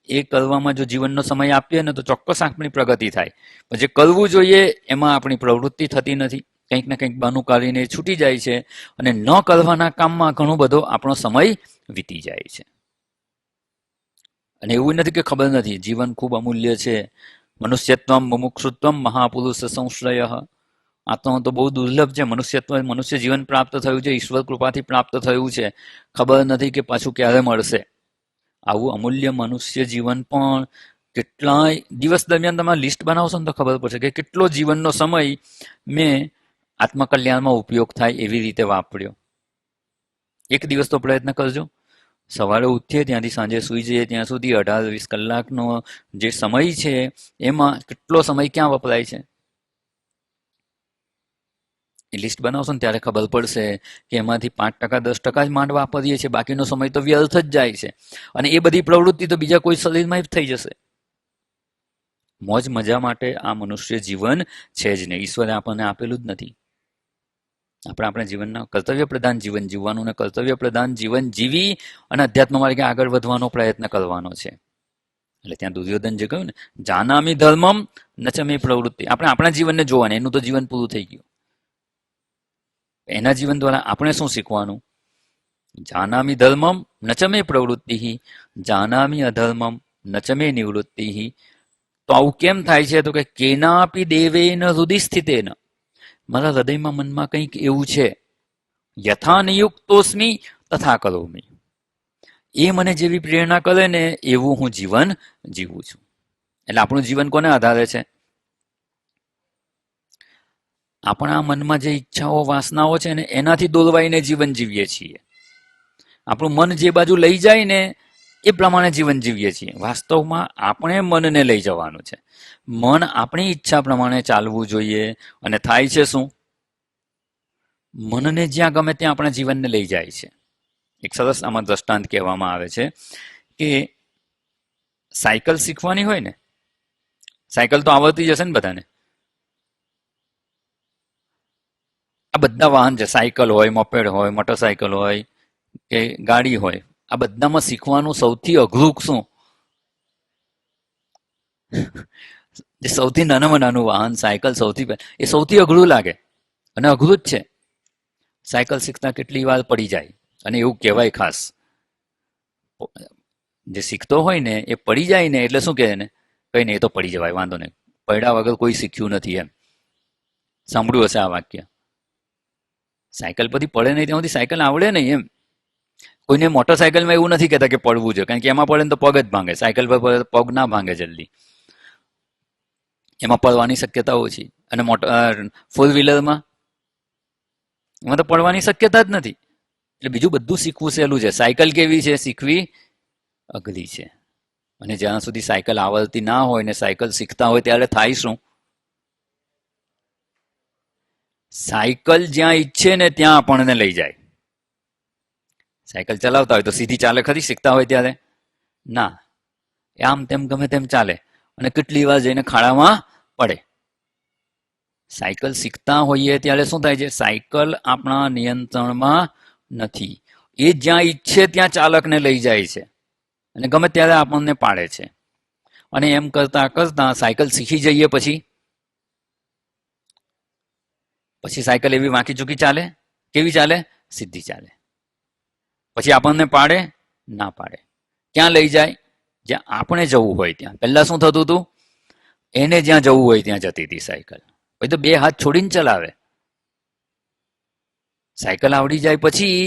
એ કરવામાં જો જીવનનો સમય આપીએ ને તો ચોક્કસ આપણી પ્રગતિ થાય. પણ જે કરવું જોઈએ એમાં આપણી પ્રવૃત્તિ થતી નથી. કંઈક ને કંઈક બહાનું કાઢીને છૂટી જાય છે, અને ન કરવાના કામમાં ઘણો બધો આપણો સમય વીતી જાય છે. અને એવું નથી કે ખબર નથી, જીવન ખૂબ અમૂલ્ય છે. મનુષ્યત્વમ મુમુક્ષુત્વમ મહાપુરુષ સંશ્રય. આ તો બહુ દુર્લભ છે. મનુષ્ય જીવન પ્રાપ્ત થયું છે, ઈશ્વર કૃપાથી પ્રાપ્ત થયું છે. ખબર નથી કે પાછું ક્યારે મળશે. આવું અમૂલ્ય મનુષ્ય જીવન પણ કેટલાય દિવસ દરમિયાન તમે લિસ્ટ બનાવશો ને તો ખબર પડશે કે કેટલો જીવનનો સમય મેં આત્મકલ્યાણમાં ઉપયોગ થાય એવી રીતે વાપર્યો. એક દિવસ તો પ્રયત્ન કરજો. સવારે ઉઠીએ ત્યાંથી સાંજે સૂઈ જઈએ ત્યાં સુધી 18-20 કલાકનો જે સમય છે એમાં કેટલો સમય ક્યાં વપરાય છે એ લિસ્ટ બનાવશો ને ત્યારે ખબર પડશે કે એમાંથી 5%, 10% જ માંડ વાપરીએ છીએ. બાકીનો સમય તો વ્યર્થ જ જાય છે. અને એ બધી પ્રવૃત્તિ તો બીજા કોઈ શરીરમાં જ થઈ જશે. મોજ મજા માટે આ મનુષ્ય જીવન છે જ નહીં. ઈશ્વરે આપણને આપેલું જ નથી. આપણે આપણા જીવનના કર્તવ્ય પ્રધાન જીવન જીવવાનું અને કર્તવ્ય પ્રધાન જીવન જીવી અને અધ્યાત્મ માર્ગે આગળ વધવાનો પ્રયત્ન કરવાનો છે. એટલે ત્યાં દુર્યોધન જે કહ્યું ને, જાનામી ધર્મમ નચમે પ્રવૃત્તિ, આપણે આપણા જીવનને જોવાની. એનું તો જીવન પૂરું થઈ ગયું. એના જીવન દ્વારા આપણે શું શીખવાનું? જાનામી ધર્મમ નચમે પ્રવૃત્તિ, જાનામી અધર્મમ નચમે નિવૃત્તિ. તો આવું કેમ થાય છે? તો કે કેનાપી દેવેન હૃદય સ્થિતેન, મારા હૃદયમાં મનમાં કંઈક એવું છે, યથા નિયુક્તોસ્મી તથા કરોમી, એ મને જેવી પ્રેરણા કરે ને એવું હું જીવન જીવું છું. એટલે આપણું જીવન કોને આધારે છે? આપણા મનમાં જે ઈચ્છાઓ વાસનાઓ છે ને એનાથી દોરવાઈને જીવન જીવીએ છીએ. આપણું મન જે બાજુ લઈ જાય ને એ પ્રમાણે જીવન જીવીએ છીએ. વાસ્તવમાં આપણે મનને લઈ જવાનું છે. મન આપણી ઈચ્છા પ્રમાણે ચાલવું જોઈએ. અને થાય છે શું? મનને જ્યાં ગમે ત્યાં આપણા જીવનને લઈ જાય છે. એક સરસ આમાં દ્રષ્ટાંત કહેવામાં આવે છે કે સાયકલ શીખવાની હોય ને, સાયકલ તો આવડતી જ હશે ને બધાને. આ બધા વાહન છે, સાયકલ હોય, મોપેડ હોય, મોટરસાયકલ હોય કે ગાડી હોય, આ બધામાં શીખવાનું સૌથી અઘરું શું? જે સૌથી નાનામાં નાનું વાહન સાયકલ, એ સૌથી અઘરું લાગે અને અઘરું જ છે. સાયકલ શીખતા કેટલી વાર પડી જાય. અને એવું કહેવાય ખાસ, જે શીખતો હોય ને એ પડી જાય ને એટલે શું કહે ને, કઈ નહીં, એ તો પડી જવાય, વાંધો નહીં, પડ્યા વગર કોઈ શીખ્યું નથી. એમ સાંભળ્યું હશે આ વાક્ય. સાયકલ પરથી પડે નહીં ત્યાં સુધી સાયકલ આવડે નહીં. એમ કોઈને મોટરસાયકલમાં એવું નથી કહેતા કે પડવું જોઈએ, કારણ કે એમાં પડે ને તો પગ જ ભાંગે. સાયકલ પર પગ ના ભાંગે જલ્દી, એમાં પડવાની શક્યતા ઓછી. અને ફોર વ્હીલરમાં એમાં તો પડવાની શક્યતા જ નથી. એટલે બીજું બધું શીખવું સહેલું છે. સાયકલ કેવી છે? શીખવી અઘરી છે. અને જ્યાં સુધી સાયકલ આવડતી ના હોય ને સાયકલ શીખતા હોય ત્યારે થાય શું? સાયકલ જ્યાં ઈચ્છે ને ત્યાં આપણને લઈ જાય. સાયકલ ચલાવતા હોય તો સીધી ચાલે ખરી? શીખતા હોય ત્યારે ના, આમ તેમ ગમે તેમ ચાલે અને કેટલી વાર જઈને ખાડામાં પડે. સાયકલ શીખતા હોઈએ ત્યારે શું થાય છે? સાયકલ આપણા નિયંત્રણમાં નથી. એ જ્યાં ઈચ્છે ત્યાં ચાલકને લઈ જાય છે અને ગમે ત્યારે આપણને પાડે છે. અને એમ કરતા કરતા સાયકલ શીખી જઈએ પછી સાયકલ એવી વાંકી ચૂકી ચાલે. કેવી ચાલે? સીધી ચાલે. પછી આપણને પાડે? ના પાડે. ક્યાં લઈ જાય? જ્યાં આપણે જવું હોય ત્યાં. પહેલા શું થતું હતું? એને જ્યાં જવું હોય ત્યાં જતી હતી સાયકલ. પછી તો બે હાથ છોડીને ચલાવે. સાયકલ આવડી જાય પછી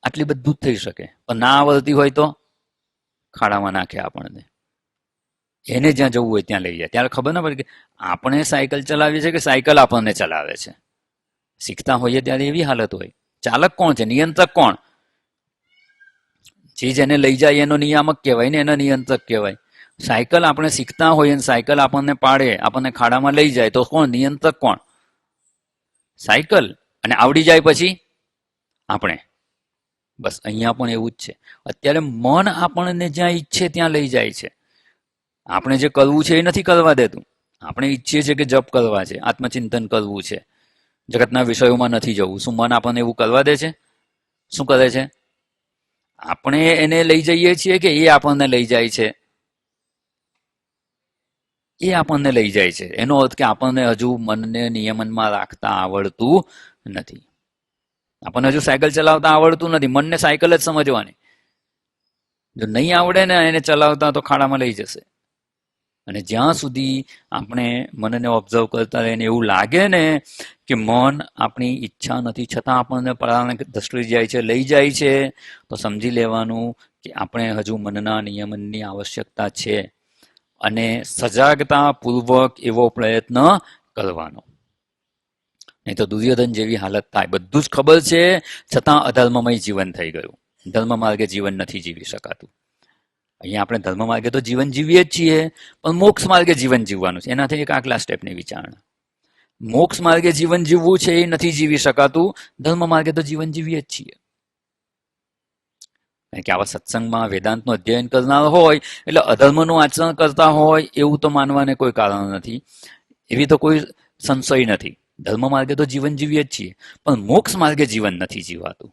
આટલી બધું જ થઈ શકે, પણ ના આવડતી હોય તો ખાડામાં નાખે આપણને. એને જ્યાં જવું હોય ત્યાં લઈ જાય. ત્યારે ખબર ના પડે કે આપણે સાયકલ ચલાવીએ છીએ કે સાયકલ આપણને ચલાવે છે. શીખતા હોઈએ ત્યારે એવી હાલત હોય. ચાલક કોણ છે? નિયંત્રક કોણ? ચીજ એને લઈ જાય એનો નિયામક કહેવાય ને, એના નિયંત્રક કહેવાય. સાયકલ આપણે શીખતા હોઈએ અને સાયકલ આપણને પાડે, આપણને ખાડામાં લઈ જાય તો કોણ? નિયંત્રક કોણ? સાયકલ. અને આવડી જાય પછી આપણે. બસ અહીંયા પણ એવું જ છે. અત્યારે મન આપણને જ્યાં ઈચ્છે ત્યાં લઈ જાય છે. આપણે જે કરવું છે એ નથી કરવા દેતું. આપણે ઈચ્છીએ છીએ કે જપ કરવા છે, આત્મચિંતન કરવું છે, જગતના વિષયોમાં નથી જવું. શું મન આપણને એવું કરવા દે છે? શું કરે છે? આપણે એને લઈ જઈએ છીએ કે એ આપણને લઈ જાય છે? એ આપણને લઈ જાય છે. એનો અર્થ કે આપણને હજુ મનને નિયમનમાં રાખતા આવડતું નથી. આપણને હજુ સાયકલ ચલાવતા આવડતું નથી. મનને સાયકલ જ સમજવાની. જો નહીં આવડે ને એને ચલાવતા તો ખાડામાં લઈ જશે. અને જ્યાં સુધી આપણે મનને ઓબ્ઝર્વ કરતા રહીને એવું લાગે ને કે મન આપણી ઈચ્છા નથી છતાં આપણને પરાણે ધસડી જાય છે, લઈ જાય છે, તો સમજી લેવાનું કે આપણે હજુ મનના નિયમનની આવશ્યકતા છે અને સજાગતા પૂર્વક એવો પ્રયત્ન કરવાનો. નહીં તો દુર્યોધન જેવી હાલત થાય. બધું જ ખબર છે છતાં અધર્મમય જીવન થઈ ગયું. ધર્મ માર્ગે જીવન નથી જીવી શકાતું. અહીંયા આપણે ધર્મ માર્ગે તો જીવન જીવીએ જ છીએ, પણ મોક્ષ માર્ગે જીવન જીવવાનું છે. એનાથી એક આગલા સ્ટેપની વિચારણા. મોક્ષ માર્ગે જીવન જીવવું છે એ નથી જીવી શકાતું. ધર્મ માર્ગે તો જીવન જીવીએ જ છીએ. કારણ કે આવા સત્સંગમાં વેદાંતનું અધ્યયન કરનાર હોય એટલે અધર્મનું આચરણ કરતા હોય એવું તો માનવાને કોઈ કારણ નથી, એવી તો કોઈ સંશય નથી. ધર્મ માર્ગે તો જીવન જીવીએ જ છીએ, પણ મોક્ષ માર્ગે જીવન નથી જીવાતું.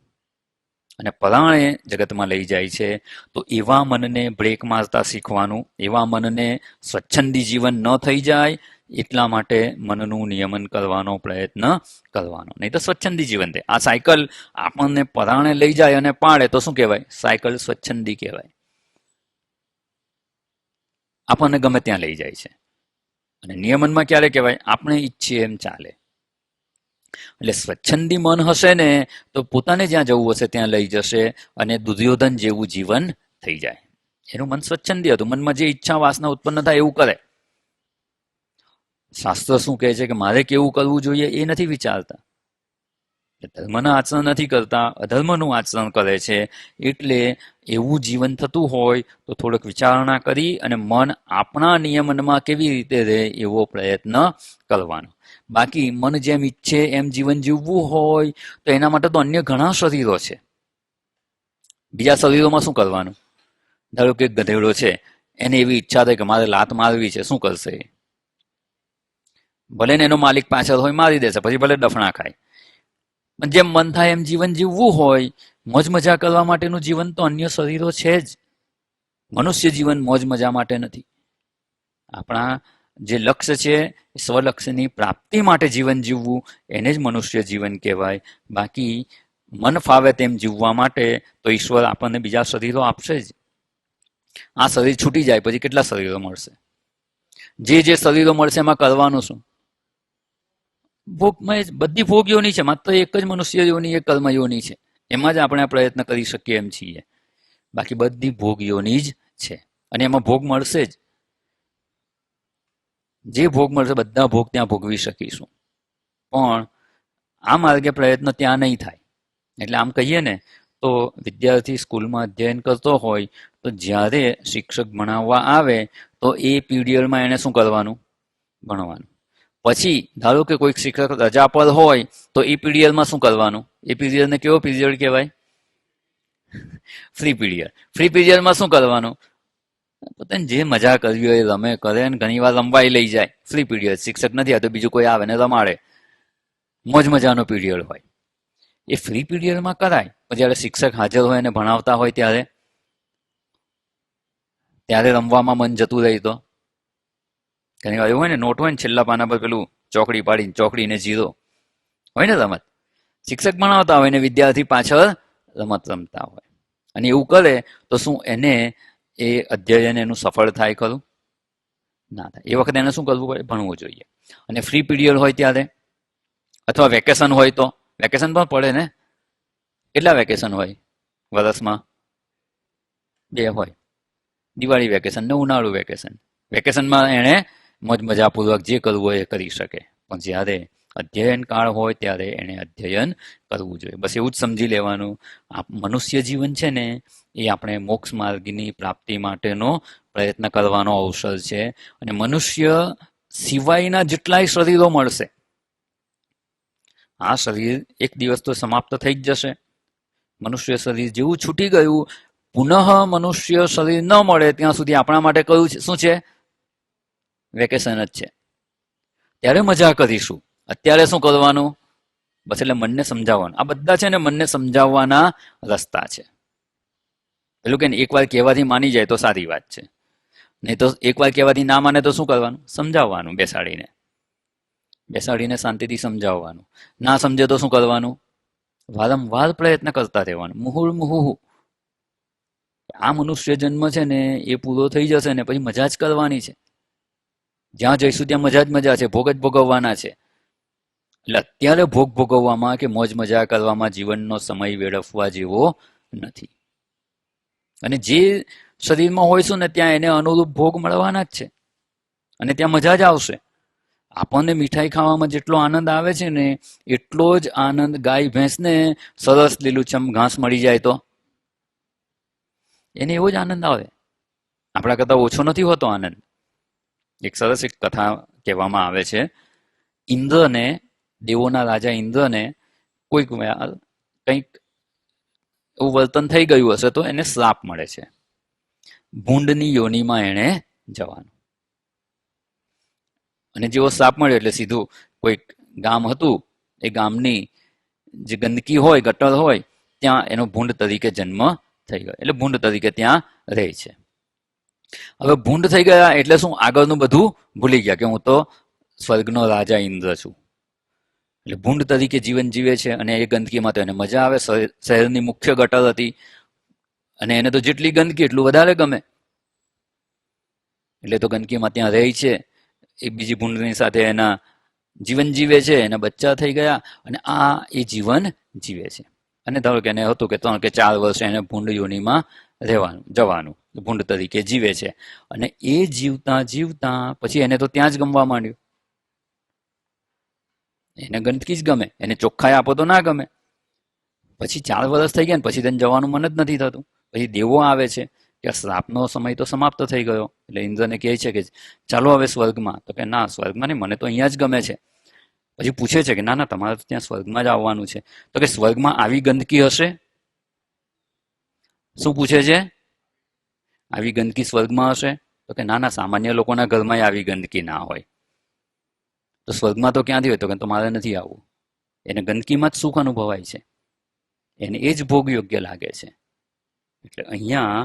અને પરાણે જગતમાં લઈ જાય છે. તો એવા મનને બ્રેક મારતા શીખવાનું, એવા મનને સ્વચ્છંદી જીવન ન થઈ જાય એટલા માટે મનનું નિયમન કરવાનો પ્રયત્ન કરવાનો, નહીં તો સ્વચ્છંદી જીવન થાય. આ સાયકલ આપણને પરાણે લઈ જાય અને પાડે તો શું કહેવાય? સાયકલ સ્વચ્છંદી કહેવાય. આપણને ગમે ત્યાં લઈ જાય છે. અને નિયમનમાં ક્યારે કહેવાય? આપણે ઈચ્છીએ એમ ચાલે. એટલે સ્વચ્છંદી મન હશે ને તો પોતાને જ્યાં જવું હશે ત્યાં લઈ જશે અને દુર્યોધન જેવું જીવન થઈ જાય. એનું મન સ્વચ્છંદી હતું, મનમાં જે ઈચ્છા વાસના ઉત્પન્ન થાય એવું કરે. શાસ્ત્ર શું કહે છે કે મારે કેવું કરવું જોઈએ એ નથી વિચારતા. ધર્મના આચરણ નથી કરતા, અધર્મનું આચરણ કરે છે. એટલે એવું જીવન થતું હોય તો થોડોક વિચારણા કરી અને મન આપણા નિયમનમાં કેવી રીતે રહે એવો પ્રયત્ન કરવાનો. બાકી મન જેમ ઈચ્છે એમ જીવન જીવવું હોય તો એના માટે તો અન્ય ઘણા શરીરો છે. બીજા શરીરોમાં શું કરવાનું? ધારો કે ગધેડો છે, એને એવી ઈચ્છા થાય કે મારે લાત મારવી છે, શું કરશે? ભલે ને એનો માલિક પાછળ હોય મારી દેશે, પછી ભલે દફણા ખાય. પણ જેમ મન થાય એમ જીવન જીવવું હોય, મોજ મજા કરવા માટેનું જીવન તો અન્ય શરીરો છે જ. મનુષ્ય જીવન મોજ મજા માટે નથી. આપણા જે લક્ષ્ય છે સ્વલક્ષ્યની પ્રાપ્તિ માટે જીવન જીવવું એને જ મનુષ્ય જીવન કહેવાય. બાકી મન ફાવે તેમ જીવવા માટે તો ઈશ્વર આપણને બીજા શરીરો આપશે જ. આ શરીર છૂટી જાય પછી કેટલા શરીરો મળશે? જે શરીરો મળશે એમાં કરવાનું શું? ભોગમય બધી ભોગ યોની છે, માત્ર એક જ મનુષ્ય યોની, એક કર્મ યોની છે. એમાં જ આપણે પ્રયત્ન કરી શકીએ એમ છીએ. બાકી બધી ભોગ યોની જ છે અને એમાં ભોગ મળશે જ. જે ભોગ મળશે બધા ભોગ ત્યાં ભોગવી શકીશું. પણ આ માર્ગે પ્રયત્ન ત્યાં નહીં થાય. એટલે આમ કહીએ ને તો વિદ્યાર્થી સ્કૂલમાં અધ્યયન કરતો હોય તો જ્યારે શિક્ષક ભણાવવા આવે તો એ પીરિયડમાં એને શું કરવાનું? ભણવાનું. પછી ધારો કે કોઈક શિક્ષક રજા પર હોય તો એ પીરિયડમાં શું કરવાનું? એ પીરિયડને કેવો પીરિયડ કહેવાય? Free period. ફ્રી પીરિયડમાં શું કરવાનું? પોતાને જે મજા કરવી હોય રમે કરે ને ઘણી વાર રમવાય લઈ જાય. ફ્રી પીરિયડ, શિક્ષક નથી આવતો બીજું કોઈ આવે ને રમાડે, મોજ મજાનો પીરિયડ હોય. એ ફ્રી પીરિયડમાં કરાય. પણ જ્યારે શિક્ષક હાજર હોય અને ભણાવતા હોય ત્યારે રમવામાં મન જતું રહે તો ઘણી વાર એવું હોય ને, નોટ હોય ને છેલ્લા પાના પર પેલું ચોકડી પાડીને ચોકડીને જીરો હોય ને રમત. શિક્ષક ભણાવતા હોય ને વિદ્યાર્થી પાછળ રમત રમતા હોય. અને એવું કરે તો શું એને એ અધ્યયન એનું સફળ થાય ખરું? ના થાય. એ વખતે એને શું કરવું પડે? ભણવું જોઈએ. અને ફ્રી પીરિયડ હોય ત્યારે અથવા વેકેશન હોય તો વેકેશન પણ પડે ને. કેટલા વેકેશન હોય વર્ષમાં? 2 હોય, દિવાળી વેકેશન ને ઉનાળુ વેકેશન. વેકેશનમાં એણે મોજ મજાપૂર્વક જે કરવું હોય એ કરી શકે. પણ જ્યારે અધ્યયન કાળ હોય ત્યારે એણે અધ્યયન કરવું જોઈએ. બસ એવું જ સમજી લેવાનું. આ મનુષ્ય જીવન છે ને એ આપણે મોક્ષ માર્ગની પ્રાપ્તિ માટેનો પ્રયત્ન કરવાનો અવસર છે. અને મનુષ્ય સિવાયના જેટલાય શરીરો મળશે, આ શરીર એક દિવસ તો સમાપ્ત થઈ જ જશે. મનુષ્ય શરીર જેવું છૂટી ગયું, પુનઃ મનુષ્ય શરીર ન મળે ત્યાં સુધી આપણા માટે કયું શું છે? વેકેશન જ છે. ત્યારે મજા કરીશું. અત્યારે શું કરવાનું? બસ એટલે મનને સમજાવવાનું. આ બધા છે ને મનને સમજાવવાના રસ્તા છે. પેલું કે એકવાર કહેવાથી માની જાય તો સારી વાત છે, નહીં તો એકવાર કહેવાથી ના માને તો શું કરવાનું? સમજાવવાનું. બેસાડીને શાંતિથી સમજાવવાનું. ના સમજે તો શું કરવાનું? વારંવાર પ્રયત્ન કરતા રહેવાનું. મુહુર્મુહુ. આ મનુષ્ય જન્મ છે ને એ પૂરો થઈ જશે ને પછી મજા જ કરવાની છે. જ્યાં જઈશું ત્યાં મજા જ મજા છે, ભોગ જ ભોગવવાના છે. એટલે અત્યારે ભોગ ભોગવવામાં કે મોજ મજા કરવામાં જીવનનો સમય વેડફવા જેવો નથી. અને જે શરીરમાં હોઈશું ને ત્યાં એને અનુરૂપ ભોગ મળવાના જ છે અને ત્યાં મજા જ આવશે. આપણને મીઠાઈ ખાવામાં જેટલો આનંદ આવે છે ને એટલો જ આનંદ ગાય ભેંસને સરસ લીલુંછમ ઘાસ મળી જાય તો એને એવો જ આનંદ આવે. આપણા કરતા ઓછો નથી હોતો આનંદ. એક સરસ એક કથા કહેવામાં આવે છે. ઇન્દ્રને, દેવોના રાજા ઇન્દ્રને કોઈક કંઈક એવું વર્તન થઈ ગયું હશે તો એને શ્રાપ મળે છે. ભૂંડની યોનિમાં એણે જવાનું. અને જેવો શ્રાપ મળ્યો એટલે સીધું કોઈ ગામ હતું, એ ગામની જે ગંદકી હોય, ગટર હોય, ત્યાં એનો ભૂંડ તરીકે જન્મ થઈ ગયો. એટલે ભૂંડ તરીકે ત્યાં રહે છે. હવે ભૂંડ થઈ ગયા એટલે શું? આગળનું બધું ભૂલી ગયા કે હું તો સ્વર્ગનો રાજા ઇન્દ્ર છું. એટલે ભૂંડ તરીકે જીવન જીવે છે. અને એ ગંદકીમાં તો એને મજા આવે. શહેરની મુખ્ય ગટર હતી અને એને તો જેટલી ગંદકી એટલું વધારે ગમે. એટલે તો ગંદકીમાં ત્યાં રહે છે. એ બીજી ભૂંડની સાથે એના જીવન જીવે છે. એના બચ્ચા થઈ ગયા અને આ એ જીવન જીવે છે. અને ધારો કે એને હતું કે 3 કે 4 વર્ષ એને ભૂંડ યોનિમાં રહેવાનું, જવાનું, ભૂંડ તરીકે જીવે છે. અને એ જીવતા જીવતા પછી એને તો ત્યાં જ ગમવા માંડ્યું. એને ગંદકી જ ગમે, એને ચોખ્ખાઈ આપો તો ના ગમે. પછી 4 વર્ષ થઈ ગયા ને પછી તેને જવાનું મન જ નથી થતું. પછી દેવો આવે છે કે શ્રાપનો સમય તો સમાપ્ત થઈ ગયો. એટલે ઇન્દ્રને કહે છે કે ચાલો હવે સ્વર્ગમાં. તો કે ના, સ્વર્ગમાં નહીં, મને તો અહીંયા જ ગમે છે. પછી પૂછે છે કે ના ના, તમારે તો ત્યાં સ્વર્ગમાં જ આવવાનું છે. તો કે સ્વર્ગમાં આવી ગંદકી હશે? શું પૂછે છે? આવી ગંદકી સ્વર્ગમાં હશે? તો કે ના ના, સામાન્ય લોકોના ઘરમાં આવી ગંદકી ના હોય. તો સ્વર્ગમાં તો ક્યાંથી હોય? તો કે તમારે નથી આવવું. એને ગંદકીમાં જ સુખ અનુભવાય છે. એને એ જ ભોગ યોગ્ય લાગે છે. એટલે અહીંયા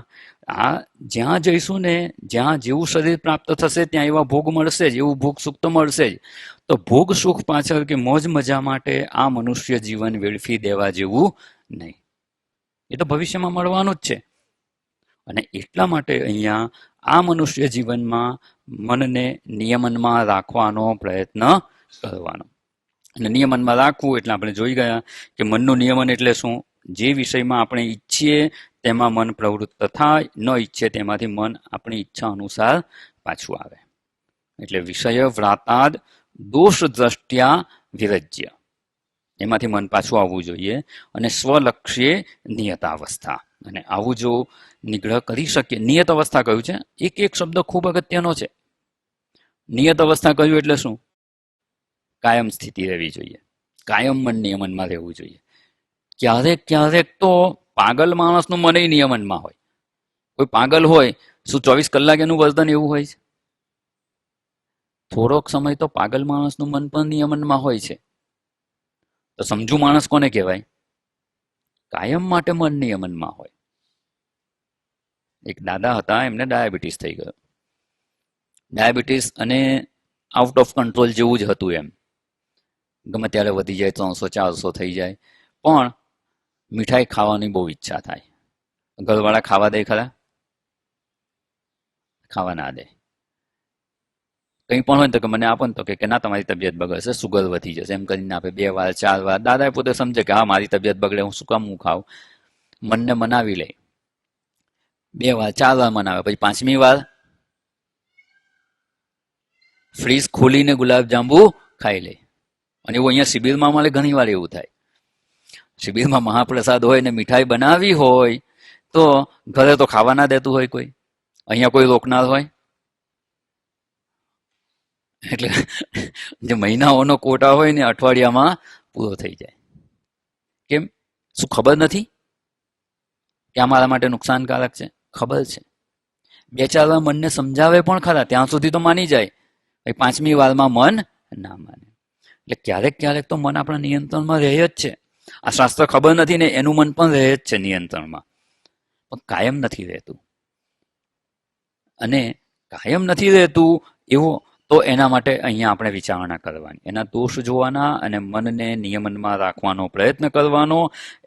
આ જ્યાં જઈશું ને, જ્યાં જેવું શરીર પ્રાપ્ત થશે ત્યાં એવા ભોગ મળશે જ, એવું ભોગ સુખ તો મળશે જ. તો ભોગ સુખ પાછળ કે મોજ મજા માટે આ મનુષ્ય જીવન વેડફી દેવા જેવું નહીં. એ તો ભવિષ્યમાં મળવાનું જ છે. અને એટલા માટે અહીંયા આ મનુષ્ય જીવનમાં મનને નિયમનમાં રાખવાનો પ્રયત્ન કરવાનો. અને નિયમનમાં રાખવું એટલે આપણે જોઈ ગયા કે મનનું નિયમન એટલે શું? જે વિષયમાં આપણે ઈચ્છીએ તેમાં મન પ્રવૃત્ત થાય, ન ઈચ્છે તેમાંથી મન આપણી ઈચ્છા અનુસાર પાછું આવે. એટલે વિષય વ્રાતાદ દોષ દ્રષ્ટ્યા વિરજ્ય, એમાંથી મન પાછું આવવું જોઈએ. અને સ્વલક્ષ્યે નિયતાવસ્થા, અને આવું જો નિગ્રહ કરી શકીએ. નિયત અવસ્થા કહ્યું છે, એક એક શબ્દ ખૂબ અગત્યનો છે. નિયત અવસ્થા કહ્યું એટલે શું? કાયમ સ્થિતિ રહેવી જોઈએ, કાયમ મન નિયમનમાં રહેવું જોઈએ. ક્યારેક ક્યારેક તો પાગલ માણસનું મન નિયમનમાં હોય. કોઈ પાગલ હોય, શું 24 કલાક એનું વર્તન એવું હોય છે? થોડોક સમય તો પાગલ માણસનું મન પણ નિયમનમાં હોય છે. તો સમજુ માણસ કોને કહેવાય? કાયમ માટે મન નિયમનમાં હોય. એક દાદા હતા, એમને ડાયાબિટીસ થઈ ગયો. ડાયાબિટીસ અને આઉટ ઓફ કંટ્રોલ જેવું જ હતું. એમ ગમે ત્યારે વધી જાય, 300-400 થઈ જાય. પણ મીઠાઈ ખાવાની બહુ ઈચ્છા થાય. ઘરવાળા ખાવા દે ખરા? ખાવા ના દે. કંઈ પણ હોય તો કે મને આપો ને, તો કે ના, તમારી તબિયત બગડશે, સુગર વધી જશે, એમ કરીને આપે. 2 વાર 4 વાર. દાદાએ પોતે સમજે કે હા, મારી તબિયત બગડે, હું શું કામ હું ખાઉં? મનને મનાવી લે. 2 વાર 4 વાર મનાવે. પછી 5મી વાર ફ્રીજ ખોલીને ગુલાબજાંબુ ખાઈ લે. અને એવું અહીંયા શિબિરમાં મળે, ઘણી વાર એવું થાય. શિબિરમાં મહાપ્રસાદ હોય ને મીઠાઈ બનાવી હોય તો ઘરે તો ખાવા ના દેતું હોય કોઈ. અહીંયા કોઈ રોકનાર હોય? એટલે જે મહિનાઓનો કોટા હોય ને અઠવાડિયામાં પૂરો થઈ જાય. કેમ? શું ખબર નથી કે આ મારા માટે નુકસાનકારક છે? ખબર છે. 2-4 વાર મનને સમજાવે પણ ખરા, ત્યાં સુધી તો માની જાય. 5મી વારમાં મન ના માને. એટલે ક્યારેક ક્યારેક તો મન આપણા નિયંત્રણમાં રહે જ છે. આ શાસ્ત્ર ખબર નથી ને એનું મન પણ રહે જ છે નિયંત્રણમાં, પણ કાયમ નથી રહેતું. અને કાયમ નથી રહેતું એવું તો એના માટે અહીંયા આપણે વિચારણા કરવાની, એના દોષ જોવાના અને મનને નિયમનમાં રાખવાનો પ્રયત્ન કરવાનો.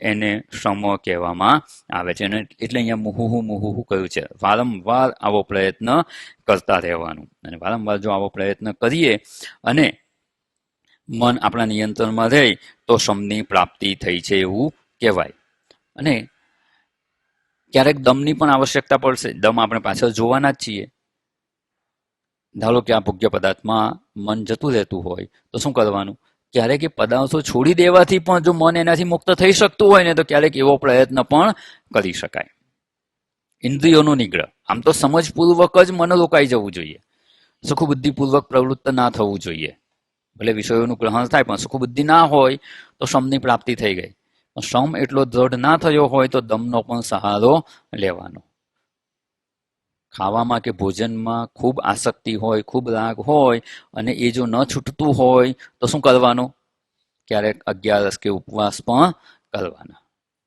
એને શ્રમ કહેવામાં આવે છે. અને એટલે અહીંયા મુહુહુ કહ્યું છે. વારંવાર આવો પ્રયત્ન કરતા રહેવાનું. અને વારંવાર જો આવો પ્રયત્ન કરીએ અને મન આપણા નિયંત્રણમાં રહે તો શ્રમની પ્રાપ્તિ થઈ છે એવું કહેવાય. અને ક્યારેક દમની પણ આવશ્યકતા પડશે. દમ આપણે પાછળ જોવાના જ છીએ. ધારો કે આ ભોગ્ય પદાર્થમાં મન જતું રહેતું હોય તો શું કરવાનું? ક્યારેક એ પદાર્થો છોડી દેવાથી પણ જો મન એનાથી મુક્ત થઈ શકતું હોય ને તો ક્યારેક એવો પ્રયત્ન પણ કરી શકાય. ઇન્દ્રિયોનો નિગ્રહ. આમ તો સમજપૂર્વક જ મન રોકાઈ જવું જોઈએ. સુખબુદ્ધિપૂર્વક પ્રવૃત્ત ના થવું જોઈએ. ભલે વિષયોનું ગ્રહણ થાય પણ સુખબુદ્ધિ ના હોય તો શ્રમની પ્રાપ્તિ થઈ ગઈ. શ્રમ એટલો દ્રઢ ના થયો હોય તો દમનો પણ સહારો લેવાનો. ખાવામાં કે ભોજનમાં ખૂબ આસક્તિ હોય, ખૂબ રાગ હોય અને એ જો ન છૂટતું હોય તો શું કરવાનું? ક્યારેક અગિયારસ કે ઉપવાસ પણ કરવાના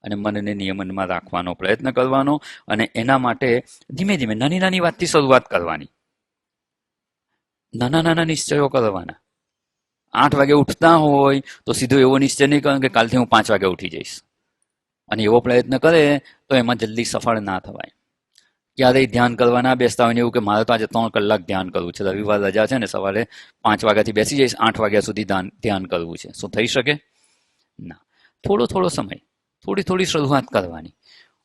અને મનને નિયમનમાં રાખવાનો પ્રયત્ન કરવાનો. અને એના માટે ધીમે ધીમે નાની નાની વાતથી શરૂઆત કરવાની. નાના નાના નિશ્ચયો કરવાના. 8 વાગે ઉઠતા હોય તો સીધો એવો નિશ્ચય નહીં કરવાનો કે કાલથી હું 5 વાગે ઉઠી જઈશ, અને એવો પ્રયત્ન કરે તો એમાં જલ્દી સફળ ના થવાય. ક્યારેય ધ્યાન કરવા ના બેસતા હોય ને એવું કે મારે તો આજે 3 કલાક ધ્યાન કરવું છે, રવિવાર રજા છે ને, સવારે 5 વાગ્યાથી બેસી જઈશ, 8 વાગ્યા સુધી ધ્યાન કરવું છે. શું થઈ શકે? ના. થોડો થોડો સમય, થોડી થોડી શરૂઆત કરવાની.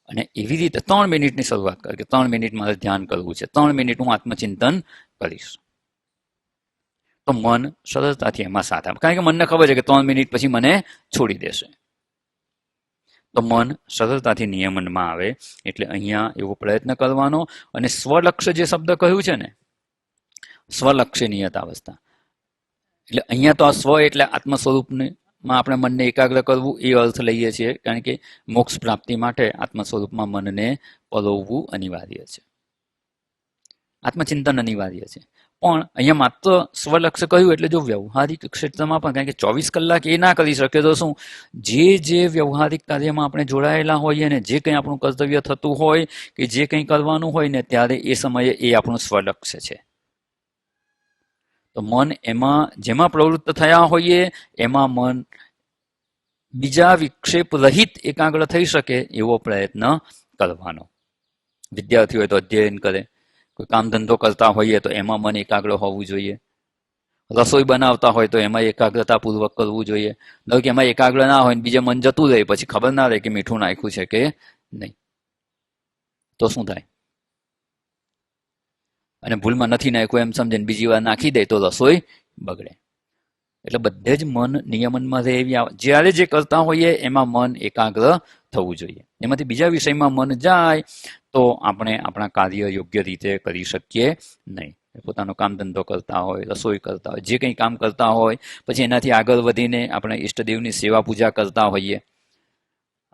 અને એવી રીતે 3 મિનિટની શરૂઆત કરે કે 3 મિનિટ મારે ધ્યાન કરવું છે, 3 મિનિટ હું આત્મચિંતન કરીશ. તો મન સરળતાથી એમાં સાથ આપે, કારણ કે મનને ખબર છે કે 3 મિનિટ પછી મને છોડી દેશે. તો મન સરળતાથી નિયમનમાં આવે. એટલે અહીંયા એવો પ્રયત્ન કરવાનો. અને સ્વલક્ષ્ય જે શબ્દ કહ્યું છે ને, સ્વલક્ષ્ય નિયતાવસ્થા, એટલે અહીંયા તો આ સ્વ એટલે આત્મ સ્વરૂપમાં આપણે મનને એકાગ્ર કરવું એ અર્થ લઈએ છીએ, કારણ કે મોક્ષ પ્રાપ્તિ માટે આત્મ સ્વરૂપમાં મનને પરોવવું અનિવાર્ય છે, આત્મચિંતન અનિવાર્ય છે. પણ અહીંયા માત્ર સ્વલક્ષ્ય કહ્યું એટલે જો વ્યવહારિક ક્ષેત્રમાં પણ, કારણ કે 24 કલાક એ ના કરી શકે તો શું, જે વ્યવહારિક કાર્યમાં આપણે જોડાયેલા હોઈએ ને, જે કંઈ આપણું કર્તવ્ય થતું હોય કે જે કંઈ કરવાનું હોય ને, ત્યારે એ સમયે એ આપણું સ્વલક્ષ્ય છે. તો મન એમાં જેમાં પ્રવૃત્ત થયા હોઈએ એમાં મન બીજા વિક્ષેપ રહિત એકાગ્ર થઈ શકે એવો પ્રયત્ન કરવાનો. વિદ્યાર્થી હોય તો અધ્યયન કરે, કોઈ કામ ધંધો કરતા હોઈએ તો એમાં મન એકાગ્ર હોવું જોઈએ. રસોઈ બનાવતા હોય તો એમાં એકાગ્રતાપૂર્વક કરવું જોઈએ. ધારો કે એમાં એકાગ્ર ના હોય ને બીજે મન જતું રહે, પછી ખબર ના રહે કે મીઠું નાખ્યું છે કે નહીં, તો શું થાય? અને ભૂલમાં નથી નાખ્યું એમ સમજીને બીજી વાર નાખી દે તો રસોઈ બગડે. એટલે બધે જ મન નિયમનમાં રહે એવી જ્યારે જે કરતા હોઈએ એમાં મન એકાગ્ર થવું જોઈએ. એમાંથી બીજા વિષયમાં મન જાય તો આપણે આપણા કાર્ય યોગ્ય રીતે કરી શકીએ નહીં. પોતાનો કામ ધંધો કરતા હોય, રસોઈ કરતા હોય, જે કંઈ કામ કરતા હોય, પછી એનાથી આગળ વધીને આપણે ઈષ્ટદેવની સેવા પૂજા કરતા હોઈએ.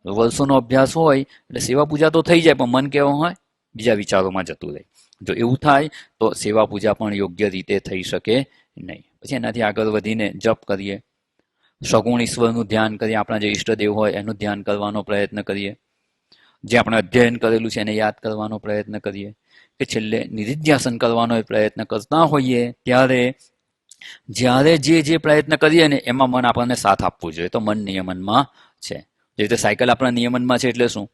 વર્ષોનો અભ્યાસ હોય એટલે સેવા પૂજા તો થઈ જાય, પણ મન કેવો હોય? બીજા વિચારોમાં જતું રહે. જો એવું થાય તો સેવા પૂજા પણ યોગ્ય રીતે થઈ શકે નહીં. પછી એનાથી આગળ વધીને જપ કરીએ, સગુણ ઈશ્વરનું ધ્યાન કરીએ, આપણા જે ઈષ્ટદેવ હોય એનું ધ્યાન કરવાનો પ્રયત્ન કરીએ, જે આપણે અધ્યયન કરેલું છે એને યાદ કરવાનો પ્રયત્ન કરીએ, કે છેલ્લે નિધિધ્યાસન કરવાનો પ્રયત્ન કરતા હોઈએ ત્યારે જ્યારે જે પ્રયત્ન કરીએ ને એમાં મન આપણને સાથ આપવું જોઈએ. તો મન નિયમનમાં છે. જે રીતે સાયકલ આપણા નિયમનમાં છે એટલે શું,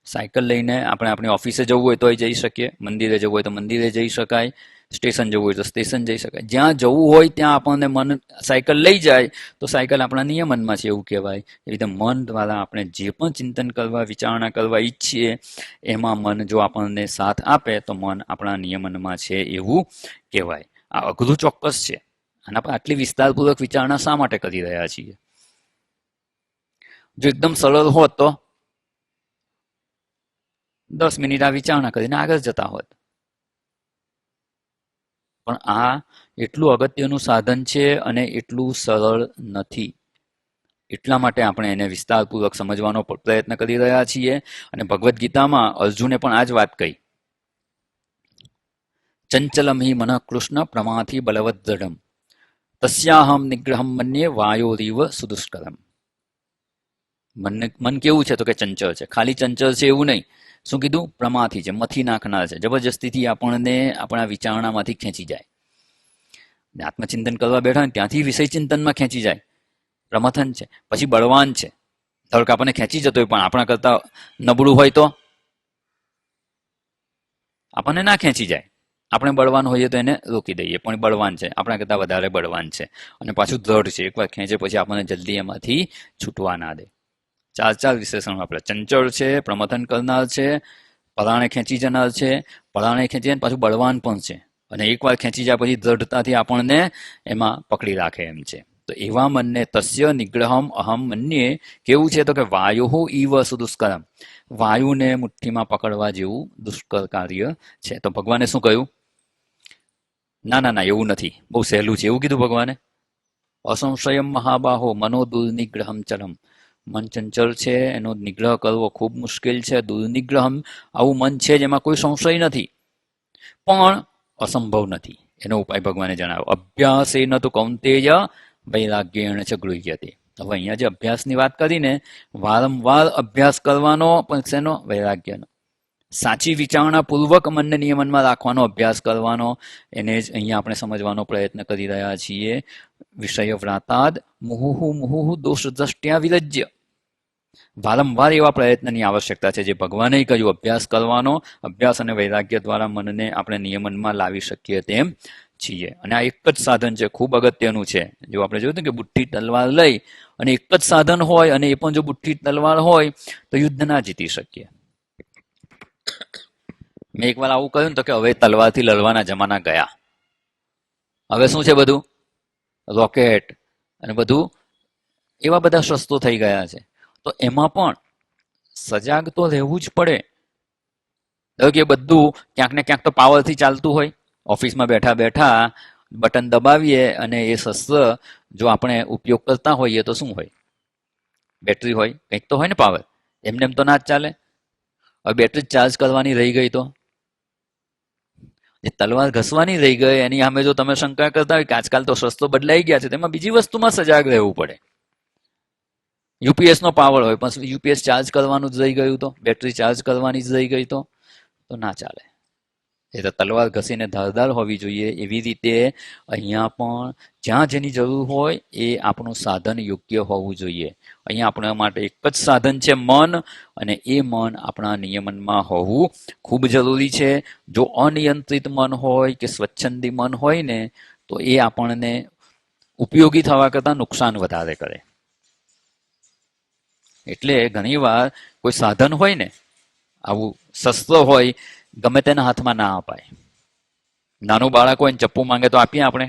સાયકલ લઈને આપણે આપણી ઓફિસે જવું હોય તોય જઈ શકીએ, મંદિરે જવું હોય તો મંદિરે જઈ શકાય, સ્ટેશન જવું હોય તો સ્ટેશન જઈ શકાય. જ્યાં જવું હોય ત્યાં આપણને મન સાયકલ લઈ જાય તો સાયકલ આપણા નિયમનમાં છે એવું કહેવાય. એ રીતે મન દ્વારા આપણે જે પણ ચિંતન કરવા, વિચારણા કરવા ઈચ્છીએ એમાં મન જો આપણને સાથ આપે તો મન આપણા નિયમનમાં છે એવું કહેવાય. આ અઘરું ચોક્કસ છે. આના પર આટલી વિસ્તારપૂર્વક વિચારણા શા માટે કરી રહ્યા છીએ? જો એકદમ સરળ હોત તો 10 મિનિટ આ વિચારણા કરીને આગળ જતા હોત. પણ આ એટલું અગત્યનું સાધન છે અને એટલું સરળ નથી. એટલા માટે આપણે એને વિસ્તારપૂર્વક સમજવાનો પ્રયત્ન કરી રહ્યા છીએ. અને ભગવદ્ ગીતામાં અર્જુને પણ આ જ વાત કહી, ચંચલમ હિ મનઃ કૃષ્ણ પ્રમાથી બલવદ દ્રઢમ તસ્યાહમ નિગ્રહમ મન્યે વાયોરીવ સુદુષ્કરમ. મન કેવું છે? તો કે ચંચળ છે. ખાલી ચંચળ છે એવું નહીં, શું કીધું? પ્રમાથી છે, મથી નાખનાર છે, જબરજસ્તીથી આપણને આપણા વિચારણામાંથી ખેંચી જાય. આત્મચિંતન કરવા બેઠા ને ત્યાંથી વિષય ચિંતનમાં ખેંચી જાય, પ્રમથન છે. પછી બળવાન છે, ધારો કે આપણને ખેંચી જતો હોય પણ આપણા કરતા નબળું હોય તો આપણને ના ખેંચી જાય. આપણે બળવાન હોઈએ તો એને રોકી દઈએ, પણ બળવાન છે, આપણા કરતાં વધારે બળવાન છે અને પાછું દ્રઢ છે. એકવાર ખેંચે પછી આપણને જલ્દી એમાંથી છૂટવા ના દે. ચાર વિશેષણો આપણે, ચંચળ છે, પ્રમથન કરનાર છે, પરાણે ખેંચી જનાર છે, પરાણે ખેંચી પાછું બળવાન પણ છે, અને એકવાર ખેંચી જાય પછી દ્રઢતાથી આપણને એમાં પકડી રાખે એમ છે. તો એવા મનને તસ્ય નિગ્રહમ અહમ મન્યે કેવું છે? તો કે વાયુ ઈવ સુદુષ્કરમ, વાયુને મુઠ્ઠીમાં પકડવા જેવું દુષ્કર કાર્ય છે. તો ભગવાને શું કહ્યું? ના એવું નથી, બહુ સહેલું છે એવું કીધું ભગવાને. અસંશયમ મહાબાહો મનો દુર્નિગ્રહમ ચલમ મન ચંચળ છે, એનો નિગ્રહ કરવો ખૂબ મુશ્કેલ છે. દુર્નિગ્રહ આવું મન છે જેમાં કોઈ સંશય નથી, પણ અસંભવ નથી. એનો ઉપાય ભગવાને જણાવ્યો. અભ્યાસ એ ન તો કૌંતેય વૈરાગ્યેણ ચ ગૃહ્યતે. હવે અહીંયા જે અભ્યાસની વાત કરીને, વારંવાર અભ્યાસ કરવાનો, પણ શેનો? વૈરાગ્યનો. સાચી વિચારણા પૂર્વક મનને નિયમનમાં રાખવાનો અભ્યાસ કરવાનો, એને જ અહીંયા આપણે સમજવાનો પ્રયત્ન કરી રહ્યા છીએ. વિષય વ્રાતાદ મુહુહુ મુહુહુ દોષ દ્રષ્ટ્યા વિરજ્ય. વારંવાર એવા પ્રયત્નની આવશ્યકતા છે જે ભગવાને કહ્યું, અભ્યાસ કરવાનો. અભ્યાસ અને વૈરાગ્ય દ્વારા મનને આપણે નિયમનમાં લાવી શકીએ તેમ છીએ. અને આ એક જ સાધન છે, ખૂબ અગત્યનું છે. જો આપણે જોયું કે બુઠ્ઠી તલવાર લઈ અને એક જ સાધન હોય, અને એ પણ જો બુઠ્ઠી તલવાર હોય તો યુદ્ધ ના જીતી શકીએ. મેં એક વાર આવું કહ્યું તો કે હવે તલવારથી લડવાના જમાના ગયા. હવે શું છે? બધું રોકેટ અને બધું એવા બધા શસ્ત્રો થઈ ગયા છે. તો એમાં પણ સજાગ તો રહેવું જ પડે. કે બધું ક્યાંક ને ક્યાંક તો પાવરથી ચાલતું હોય. ઓફિસમાં બેઠા બેઠા બટન દબાવીએ અને એ શસ્ત્ર જો આપણે ઉપયોગ કરતા હોઈએ તો શું હોય? બેટરી હોય, કંઈક તો હોય ને પાવર. એમને એમ તો ના જ ચાલે. હવે બેટરી ચાર્જ કરવાની રહી ગઈ તો એ તલવાર ઘસવાની રહી ગઈ, એની સામે જો તમે શંકા કરતા હોય કે આજકાલ તો શસ્ત્રો બદલાઈ ગયા છે, તેમાં બીજી વસ્તુમાં સજાગ રહેવું પડે. યુપીએસ નો પાવર હોય, પણ યુપીએસ ચાર્જ કરવાનું જ રહી ગયું તો, બેટરી ચાર્જ કરવાની જ રહી ગઈ તો ના ચાલે. એ તો તલવાર ઘસીને ધારદાર હોવી જોઈએ. એવી રીતે અહીંયા પણ જ્યાં જેની જરૂર હોય એ આપણું સાધન યોગ્ય હોવું જોઈએ. અહીંયા આપણા માટે એક જ સાધન છે, મન, અને એ મન આપણા નિયમનમાં હોવું ખૂબ જરૂરી છે. જો અનિયંત્રિત મન હોય કે સ્વચ્છંદી મન હોય ને, તો એ આપણને ઉપયોગી થવા કરતાં નુકસાન વધારે કરે. એટલે ઘણીવાર કોઈ સાધન હોય ને, આવું શસ્ત્ર હોય, ગમે તેના હાથમાં ના અપાય. નાનું બાળક હોય ને ચપ્પુ માંગે તો આપીએ આપણે?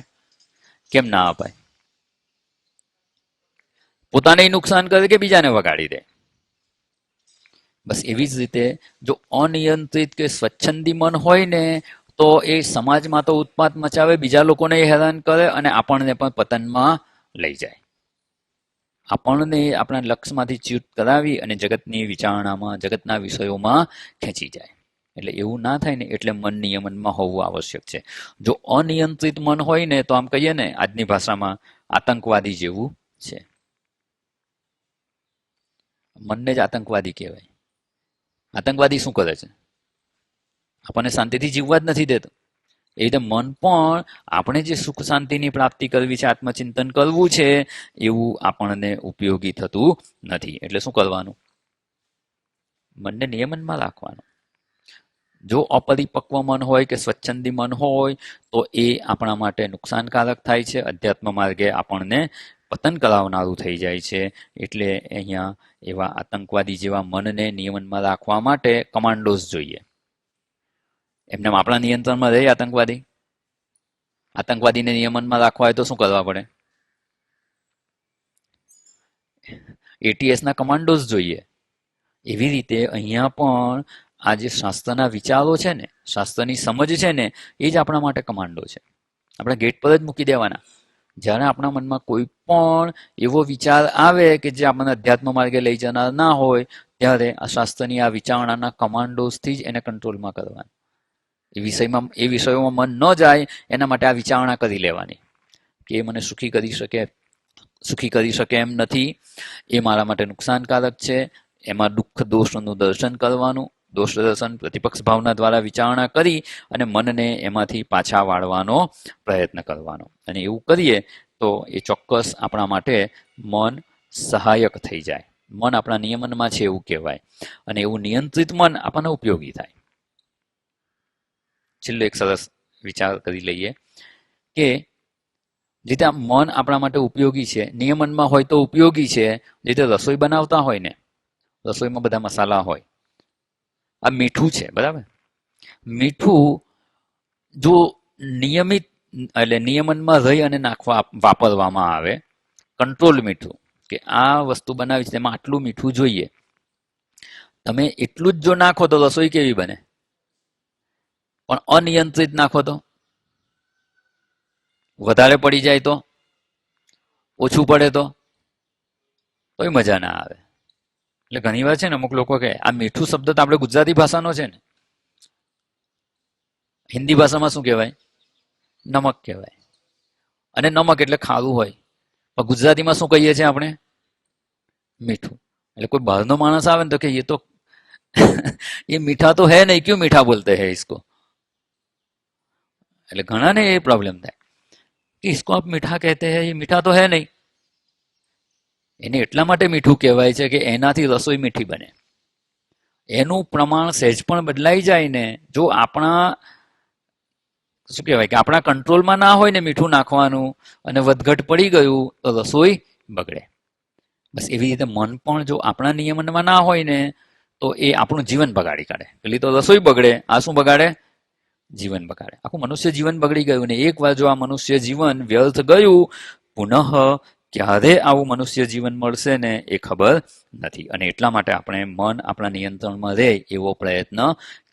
કેમ ના અપાય? પોતાને નુકસાન કરે કે બીજાને વગાડી દે. બસ એવી જ રીતે જો અનિયંત્રિત કે સ્વચ્છંદી મન હોય ને, તો એ સમાજમાં તો ઉત્પાત મચાવે, બીજા લોકોને હેરાન કરે અને આપણને પણ પતનમાં લઈ જાય. આપણને આપણા લક્ષ્યમાંથી ચ્યુત કરાવી અને જગતની વિચારણામાં, જગતના વિષયોમાં ખેંચી જાય. એટલે એવું ના થાય ને, એટલે મન નિયમનમાં હોવું આવશ્યક છે. જો અનિયંત્રિત મન હોય ને, તો આમ કહીએ ને આજની ભાષામાં આતંકવાદી જેવું છે. મનને જ આતંકવાદી કહેવાય. આતંકવાદી શું કરે છે? આપણને શાંતિથી જીવવા જ નથી દેતો. એ રીતે મન પણ આપણે જે સુખ શાંતિની પ્રાપ્તિ કરવી છે, આત્મચિંતન કરવું છે, એવું આપણને ઉપયોગી થતું નથી. એટલે શું કરવાનું? મનને નિયમનમાં રાખવાનું. જો અપરિપક્વ મન હોય કે સ્વચ્છંદી મન હોય તો એ આપણા માટે નુકસાનકારક થાય છે. અધ્યાત્મ માર્ગે આપણને પતન કરાવનારું થઈ જાય છે. એટલે અહીંયા એવા આતંકવાદી જેવા મનને નિયમનમાં રાખવા માટે કમાન્ડોઝ જોઈએ. એમને આપણા નિયંત્રણમાં રહે આતંકવાદી? આતંકવાદીને નિયમનમાં રાખવા હોય તો શું કરવા પડે? એટીએસના કમાન્ડોઝ જોઈએ. એવી રીતે અહીંયા પણ આ જે શાસ્ત્રના વિચારો છે ને, શાસ્ત્રની સમજ છે ને, એ જ આપણા માટે કમાન્ડો છે. આપણે ગેટ પર જ મૂકી દેવાના. જ્યારે આપણા મનમાં કોઈ પણ એવો વિચાર આવે કે જે આપણને અધ્યાત્મ માર્ગે લઈ જનાર ના હોય, ત્યારે આ શાસ્ત્રની આ વિચારણાના કમાન્ડોઝથી જ એને કંટ્રોલમાં કરવાના. એ વિષયોમાં મન ન જાય એના માટે આ વિચારણા કરી લેવાની કે એ મને સુખી કરી શકે એમ નથી, એ મારા માટે નુકસાનકારક છે. એમાં દુઃખ દોષનું દર્શન કરવાનું, દોષ દર્શન પ્રતિપક્ષ ભાવના દ્વારા વિચારણા કરી અને મનને એમાંથી પાછા વાળવાનો પ્રયત્ન કરવાનો. અને એવું કરીએ તો એ ચોક્કસ આપણા માટે મન સહાયક થઈ જાય. મન આપણા નિયમનમાં છે એવું કહેવાય. અને એવું નિયંત્રિત મન આપણને ઉપયોગી થાય. છેલ્લો એક સરસ વિચાર કરી લઈએ કે જેતે આ મન આપણા માટે ઉપયોગી છે, નિયમનમાં હોય તો ઉપયોગી છે. જેતે રસોઈ બનાવતા હોય ને, રસોઈમાં બધા મસાલા હોય. આ મીઠું છે, બરાબર? મીઠું જો નિયમિત એટલે નિયમનમાં રહી અને વાપરવામાં આવે, કંટ્રોલ મીઠું, કે આ વસ્તુ બનાવી છે તેમાં આટલું મીઠું જોઈએ, તમે એટલું જ જો નાખો તો રસોઈ કેવી બને? પણ અનિયંત્રિત નાખો તો વધારે પડી જાય તો, ઓછું પડે તો તોય મજા ના આવે. એટલે ઘણી વાર છે ને અમુક લોકો કે આ મીઠું શબ્દ તો આપણે ગુજરાતી ભાષાનો છે ને, હિન્દી ભાષામાં શું કહેવાય? નમક કહેવાય. અને નમક એટલે ખારું હોય, પણ ગુજરાતીમાં શું કહીએ છીએ આપણે? મીઠું. એટલે કોઈ બહારનો માણસ આવે ને તો કે એ તો ये मीठा तो है नहीं, क्यों मीठा बोलते हैं इसको? એટલે ઘણાને એ પ્રોબ્લેમ થાય કે इसको आप मीठा कहते हैं, ये मीठा तो है नहीं. એને એટલા માટે મીઠું કહેવાય છે કે એનાથી રસોઈ મીઠી બને. એનું પ્રમાણ સહેજ પણ બદલાઈ જાય ને, જો આપણા શું કહેવાય કે આપણા કંટ્રોલમાં ના હોય ને મીઠું નાખવાનું, અને વધઘટ પડી ગયું તો રસોઈ બગડે. બસ એવી રીતે મન પણ જો આપણા નિયમનમાં ના હોય ને તો એ આપણું જીવન બગાડી કાઢે. પેલી તો રસોઈ બગડે, આ શું બગાડે? જીવન બગાડે. આખું મનુષ્ય જીવન બગડી ગયું. ને એકવાર જો આ મનુષ્ય જીવન વ્યર્થ ગયું, પુનઃ ક્યારે આવું મનુષ્ય જીવન મળશે ને એ ખબર નથી. અને એટલા માટે આપણે મન આપણા નિયંત્રણમાં રહે એવો પ્રયત્ન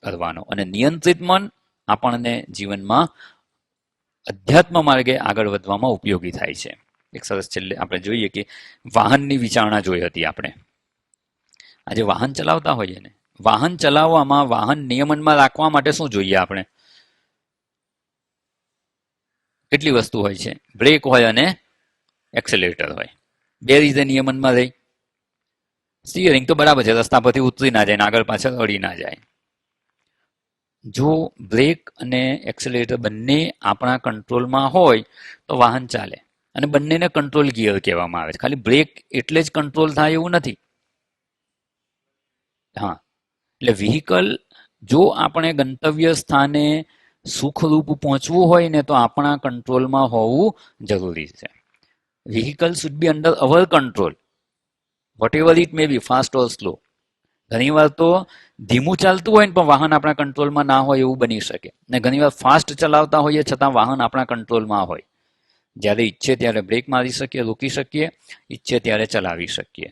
કરવાનો. અને નિયંત્રિત મન આપણને જીવનમાં અધ્યાત્મ માર્ગે આગળ વધવામાં ઉપયોગી થાય છે. એક સરસ છેલ્લે આપણે જોઈએ કે વાહનની વિચારણા જોઈ હતી આપણે. આજે વાહન ચલાવતા હોઈએ ને, વાહન ચલાવવામાં વાહન નિયમનમાં રાખવા માટે શું જોઈએ આપણે? કેટલી વસ્તુ હોય છે? બ્રેક હોય અને એક્સેલેરેટર હોય. બે રીતે નિયમનમાં રહે. સ્ટીયરિંગ તો બરાબર છે, રસ્તા પરથી ઉતરી ના જાય ને આગળ પાછળ અડી ના જાય. જો બ્રેક અને એક્સેલેરેટર બંને આપણા કંટ્રોલમાં હોય તો વાહન ચાલે. અને બંનેને કંટ્રોલ ગિયર કહેવામાં આવે છે. ખાલી બ્રેક એટલે જ કંટ્રોલ થાય એવું નથી. હા, એટલે વ્હીકલ જો આપણે ગંતવ્ય સ્થાને સુખરૂપ પહોંચવું હોય ને તો આપણા કંટ્રોલમાં હોવું જરૂરી છે. Vehicle should be under our control, whatever it may be, fast or slow. ઘણી વાર તો ધીમું ચાલતું હોય ને પણ વાહન આપણા કંટ્રોલમાં ના હોય એવું બની શકે. ને ઘણી વાર ફાસ્ટ ચલાવતા હોઈએ છતાં વાહન આપણા કંટ્રોલમાં હોય. જ્યારે ઈચ્છે ત્યારે બ્રેક મારી શકીએ, રોકી શકીએ, ઈચ્છે ત્યારે ચલાવી શકીએ.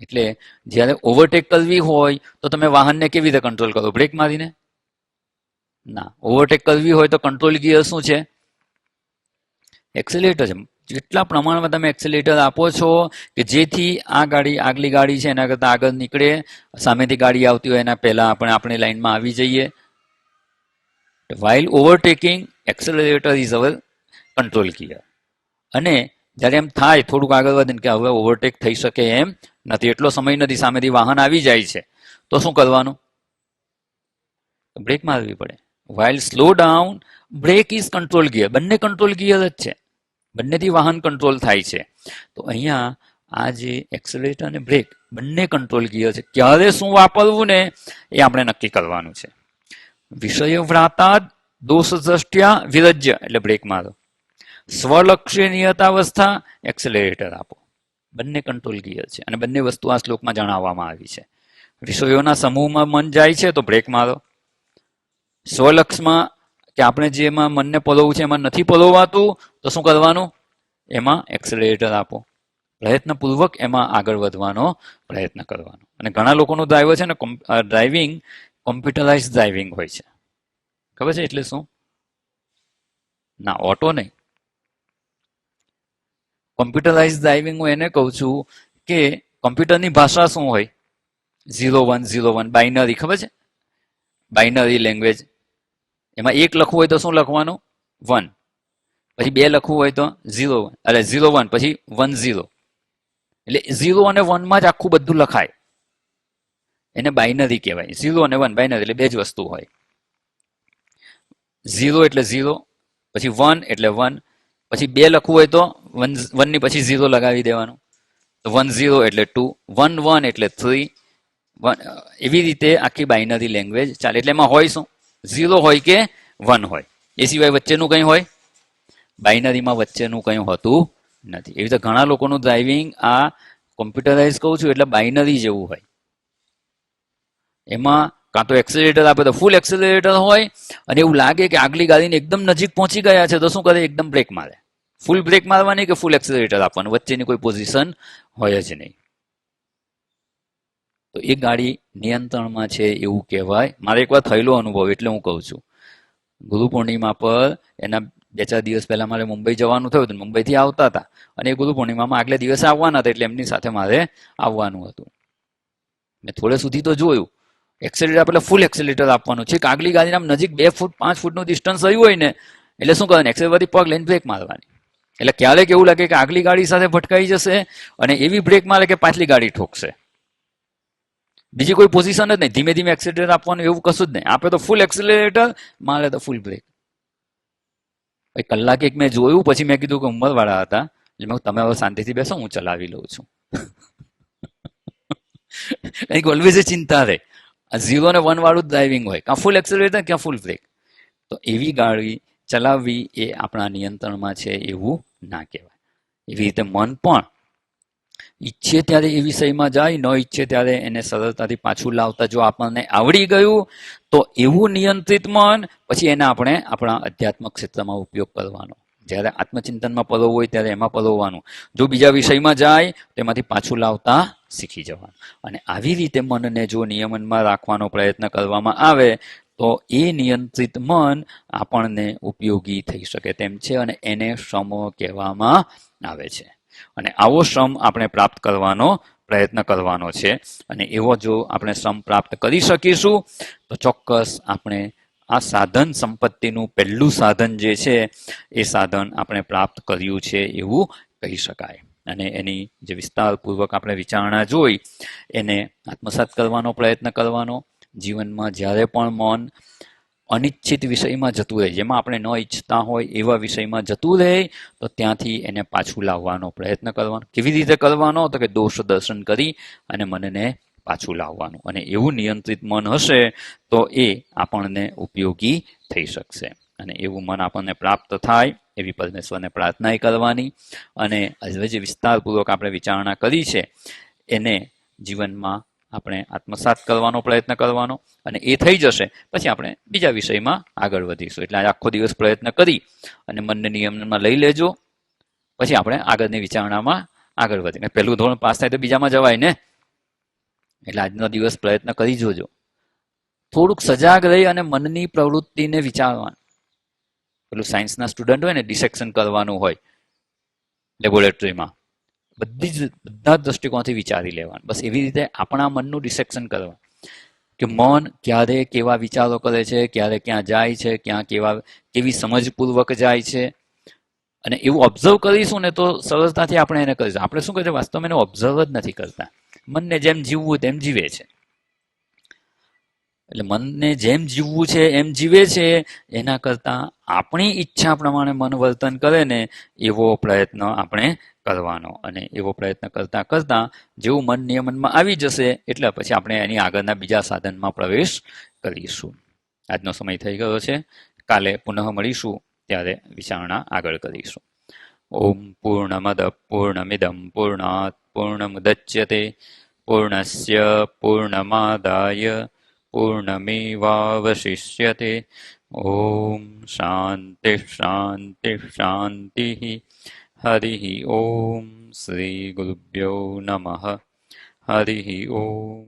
એટલે જ્યારે ઓવરટેક કરવી હોય તો તમે વાહનને કેવી રીતે કંટ્રોલ કરો? બ્રેક મારીને? ના. ઓવરટેક કરવી હોય તો કંટ્રોલ ગિયર શું છે? એક્સેલેરેટર છે. જેટલા પ્રમાણમાં તમે એક્સેલેરેટર આપો છો કે જેથી આ ગાડી આગલી ગાડી છે એના કરતાં આગળ નીકળે, સામેથી ગાડી આવતી હોય એના પહેલા આપણે આપણી લાઈનમાં આવી જઈએ. while overtaking, accelerator is our control gear. અને જ્યારે એમ થાય થોડુંક આગળ વધે કે હવે ઓવરટેક થઈ શકે એમ નથી, એટલો સમય નથી, સામેથી વાહન આવી જાય છે, તો શું કરવાનું? બ્રેક મારવી પડે. while slow down, brake is control gear. બંને કંટ્રોલ ગિયર જ છે, બંનેથી વાહન કંટ્રોલ થાય છે. તો અહીંયા આ જે એક્સેલેરેટર અને બ્રેક બંને કંટ્રોલ ગિયર છે. ક્યારે શું વાપરવું ને એ આપણે નક્કી કરવાનું છે. વિષય વ્રાતા દોષ દ્રષ્ટ્યા વિરજ્ય એટલે બ્રેક મારો. સ્વલક્ષ્ય નિયતાવસ્થા એક્સેલેરેટર આપો. બંને કંટ્રોલ ગિયર છે અને બંને વસ્તુ આ શ્લોકમાં જણાવવામાં આવી છે. વિષયોના સમૂહમાં મન જાય છે તો બ્રેક મારો. સ્વલક્ષમાં કે આપણે જેમાં મનને પલોવવું છે એમાં નથી પલોવાતું તો શું કરવાનું? એમાં એક્સેલેરેટર આપો. પ્રયત્નપૂર્વક એમાં આગળ વધવાનો પ્રયત્ન કરવાનો. અને ઘણા લોકોનું ડ્રાઈવર છે ને ડ્રાઇવિંગ કોમ્પ્યુટરાઇઝ ડ્રાઇવિંગ હોય છે. ખબર છે એટલે શું? ના, ઓટો નહીં. કોમ્પ્યુટરાઇઝ ડ્રાઇવિંગ હું એને કહું છું કે કોમ્પ્યુટરની ભાષા શું હોય? 0101 બાઇનરી. ખબર છે? Binary language. એમાં એક લખવું હોય તો શું લખવાનું? 1. પછી 2 લખવું હોય તો 0, એટલે 01 પછી 10. એટલે 0 અને 1 માં જ આખું બધું લખાય. એને બાઇનરી કહેવાય. 0 અને 1 બાઇનરી એટલે બે જ વસ્તુ હોય. 0 એટલે 0, પછી 1 એટલે 1, પછી 2 લખવું હોય તો 1 ની પછી 0 લગાવી દેવાનું. તો 10 એટલે 2, 11 એટલે 3. એવી રીતે આખી બાઇનરી લેંગ્વેજ ચાલે. એટલે એમાં હોય શું? 0 હોય કે 1 હોય. એ સિવાય વચ્ચેનું કંઈ હોય? બાઇનરીમાં વચ્ચેનું કંઈ હોતું નથી. એવી રીતે ઘણા લોકોનું ડ્રાઇવિંગ આ કોમ્પ્યુટરાઇઝ કહું છું એટલે બાઇનરી જેવું હોય. એમાં કાં તો એક્સેલેરેટર આપે તો ફૂલ એક્સેલેરેટર હોય, અને એવું લાગે કે આગલી ગાડીને એકદમ નજીક પહોંચી ગયા છે તો શું કરે? એકદમ બ્રેક મારે. ફૂલ બ્રેક મારવાની કે ફૂલ એક્સેલેરેટર આપવાનું, વચ્ચેની કોઈ પોઝિશન હોય જ નહીં. તો એ ગાડી નિયંત્રણમાં છે એવું કહેવાય. મારે એકવાર થયેલો અનુભવ એટલે હું કહું છું. ગુરુ પૂર્ણિમા પર એના 2-4 દિવસ પહેલા મારે મુંબઈ જવાનું થયું હતું, મુંબઈથી આવતા હતા અને એ ગુરુ પૂર્ણિમામાં આગલે દિવસે આવવાના હતા, એટલે એમની સાથે મારે આવવાનું હતું. મેં થોડે સુધી તો જોયું, એક્સેલેટર આપણે ફૂલ એક્સેલેટર આપવાનું છે. આગલી ગાડીના નજીક 2 ફૂટ 5 ફૂટનું ડિસ્ટન્સ થયું હોય ને, એટલે શું કરવાનું, એક્સેલેટરથી પગ લઈને બ્રેક મારવાની. એટલે ક્યારેક એવું લાગે કે આગલી ગાડી સાથે ભટકાઈ જશે અને એવી બ્રેક મારે કે પાછલી ગાડી ઠોકશે. બીજી કોઈ પોઝિશન જ નહીં, ધીમે ધીમે એક્સેલેટર આપવાનું, એવું કશું જ નહીં. આપે તો ફૂલ એક્સેલેટર, મારે તો ફૂલ બ્રેક. કલાક એક મેં જોયું, પછી મેં કીધું કે ઉંમરવાળા હતા, એટલે મેં તમે હવે શાંતિથી બેસો, હું ચલાવી લઉં છું. કંઈક ઓલવેઝ ચિંતા રહે. 0 અને 1 વાળું ડ્રાઇવિંગ હોય, ક્યાં ફૂલ એક્સેલેટર ક્યાં ફૂલ બ્રેક. તો એવી ગાડી ચલાવવી એ આપણા નિયંત્રણમાં છે એવું ના કહેવાય. એવી રીતે મન પણ ઈચ્છે ત્યારે એ વિષયમાં જાય, ન ઈચ્છે ત્યારે એને સરળતાથી પાછું લાવતા જો આપણને આવડી ગયું, તો એવું નિયંત્રિત મન પછી એને આપણે આપણા અધ્યાત્મક ક્ષેત્રમાં ઉપયોગ કરવાનો. જ્યારે આત્મચિંતનમાં પલોવવું હોય ત્યારે એમાં પલોવવાનું. જો બીજા વિષયમાં જાય તેમાંથી પાછું લાવતા શીખી જવાનું. અને આવી રીતે મનને જો નિયમનમાં રાખવાનો પ્રયત્ન કરવામાં આવે તો એ નિયંત્રિત મન આપણને ઉપયોગી થઈ શકે તેમ છે, અને એને શ્રમ કહેવામાં આવે છે. અને આવો શ્રમ આપણે પ્રાપ્ત કરવાનો પ્રયત્ન કરવાનો છે. અને એવો જો આપણે શ્રમ પ્રાપ્ત કરી શકીશું તો ચોક્કસ આપણે આ સાધન સંપત્તિનું પહેલું સાધન જે છે એ સાધન આપણે પ્રાપ્ત કર્યું છે એવું કહી શકાય. અને એની જે વિસ્તારપૂર્વક આપણે વિચારણા જોઈ, એને આત્મસાત કરવાનો પ્રયત્ન કરવાનો. જીવનમાં જ્યારે પણ મન અનિચ્છિત વિષયમાં જતું રહે, જેમાં આપણે ન ઈચ્છતા હોય એવા વિષયમાં જતું રહે, તો ત્યાંથી એને પાછું લાવવાનો પ્રયત્ન કરવાનો. કેવી રીતે કરવાનો? તો કે દોષ દર્શન કરી અને મનને પાછું લાવવાનું. અને એવું નિયંત્રિત મન હશે તો એ આપણને ઉપયોગી થઈ શકશે. અને એવું મન આપણને પ્રાપ્ત થાય એવી પરમેશ્વરને પ્રાર્થના કરવાની. અને હવે જે વિસ્તારપૂર્વક આપણે વિચારણા કરી છે એને જીવનમાં આપણે આત્મસાત કરવાનો પ્રયત્ન કરવાનો. અને એ થઈ જશે પછી આપણે બીજા વિષયમાં આગળ વધીશું. એટલે આખો દિવસ પ્રયત્ન કરી અને મનને નિયમનમાં લઈ લેજો, પછી આપણે આગળની વિચારણામાં આગળ વધીને પહેલું ધોરણ પાસ થાય તો બીજામાં જવાય ને. એટલે આજનો દિવસ પ્રયત્ન કરી જોજો, થોડુંક સજાગ રહી અને મનની પ્રવૃત્તિને વિચારવાનું. પેલું સાયન્સના સ્ટુડન્ટ હોય ને, ડિસેક્શન કરવાનું હોય લેબોરેટરીમાં, બધા જ દ્રષ્ટિકોણથી વિચારી લેવાનું. બસ એવી રીતે આપણા મનનું ડિસેક્શન કરવાનું કે મન ક્યારે કેવા વિચારો કરે છે, ક્યારે ક્યાં જાય છે, ક્યાં કેવી સમજપૂર્વક જાય છે. અને એવું ઓબ્ઝર્વ કરીશું ને તો સરળતાથી આપણે એને કરીશું. આપણે શું કરીએ, વાસ્તવમાં એને ઓબ્ઝર્વ જ નથી કરતા. મનને જેમ જીવવું તેમ જીવે છે. એટલે મનને જેમ જીવવું છે એમ જીવે છે, એના કરતાં આપણી ઈચ્છા પ્રમાણે મન વર્તન કરે ને એવો પ્રયત્ન આપણે કરવાનો. અને એવો પ્રયત્ન કરતાં કરતાં જેવું મન નિયમનમાં આવી જશે એટલે પછી આપણે એની આગળના બીજા સાધનમાં પ્રવેશ કરીશું. આજનો સમય થઈ ગયો છે, કાલે પુનઃ મળીશું, ત્યારે વિચારણા આગળ કરીશું. ઓમ પૂર્ણમદ પૂર્ણમિદમ પૂર્ણાત પૂર્ણમુદચ્યતે પૂર્ણસ્ય પૂર્ણમાદાય પૂર્ણમેવાવશિષ્યતે. ઓમ શાંતિ શાંતિ શાંતિ. હરિ ઓમ. શ્રી ગુરુભ્યો નમઃ. હરિ ઓમ.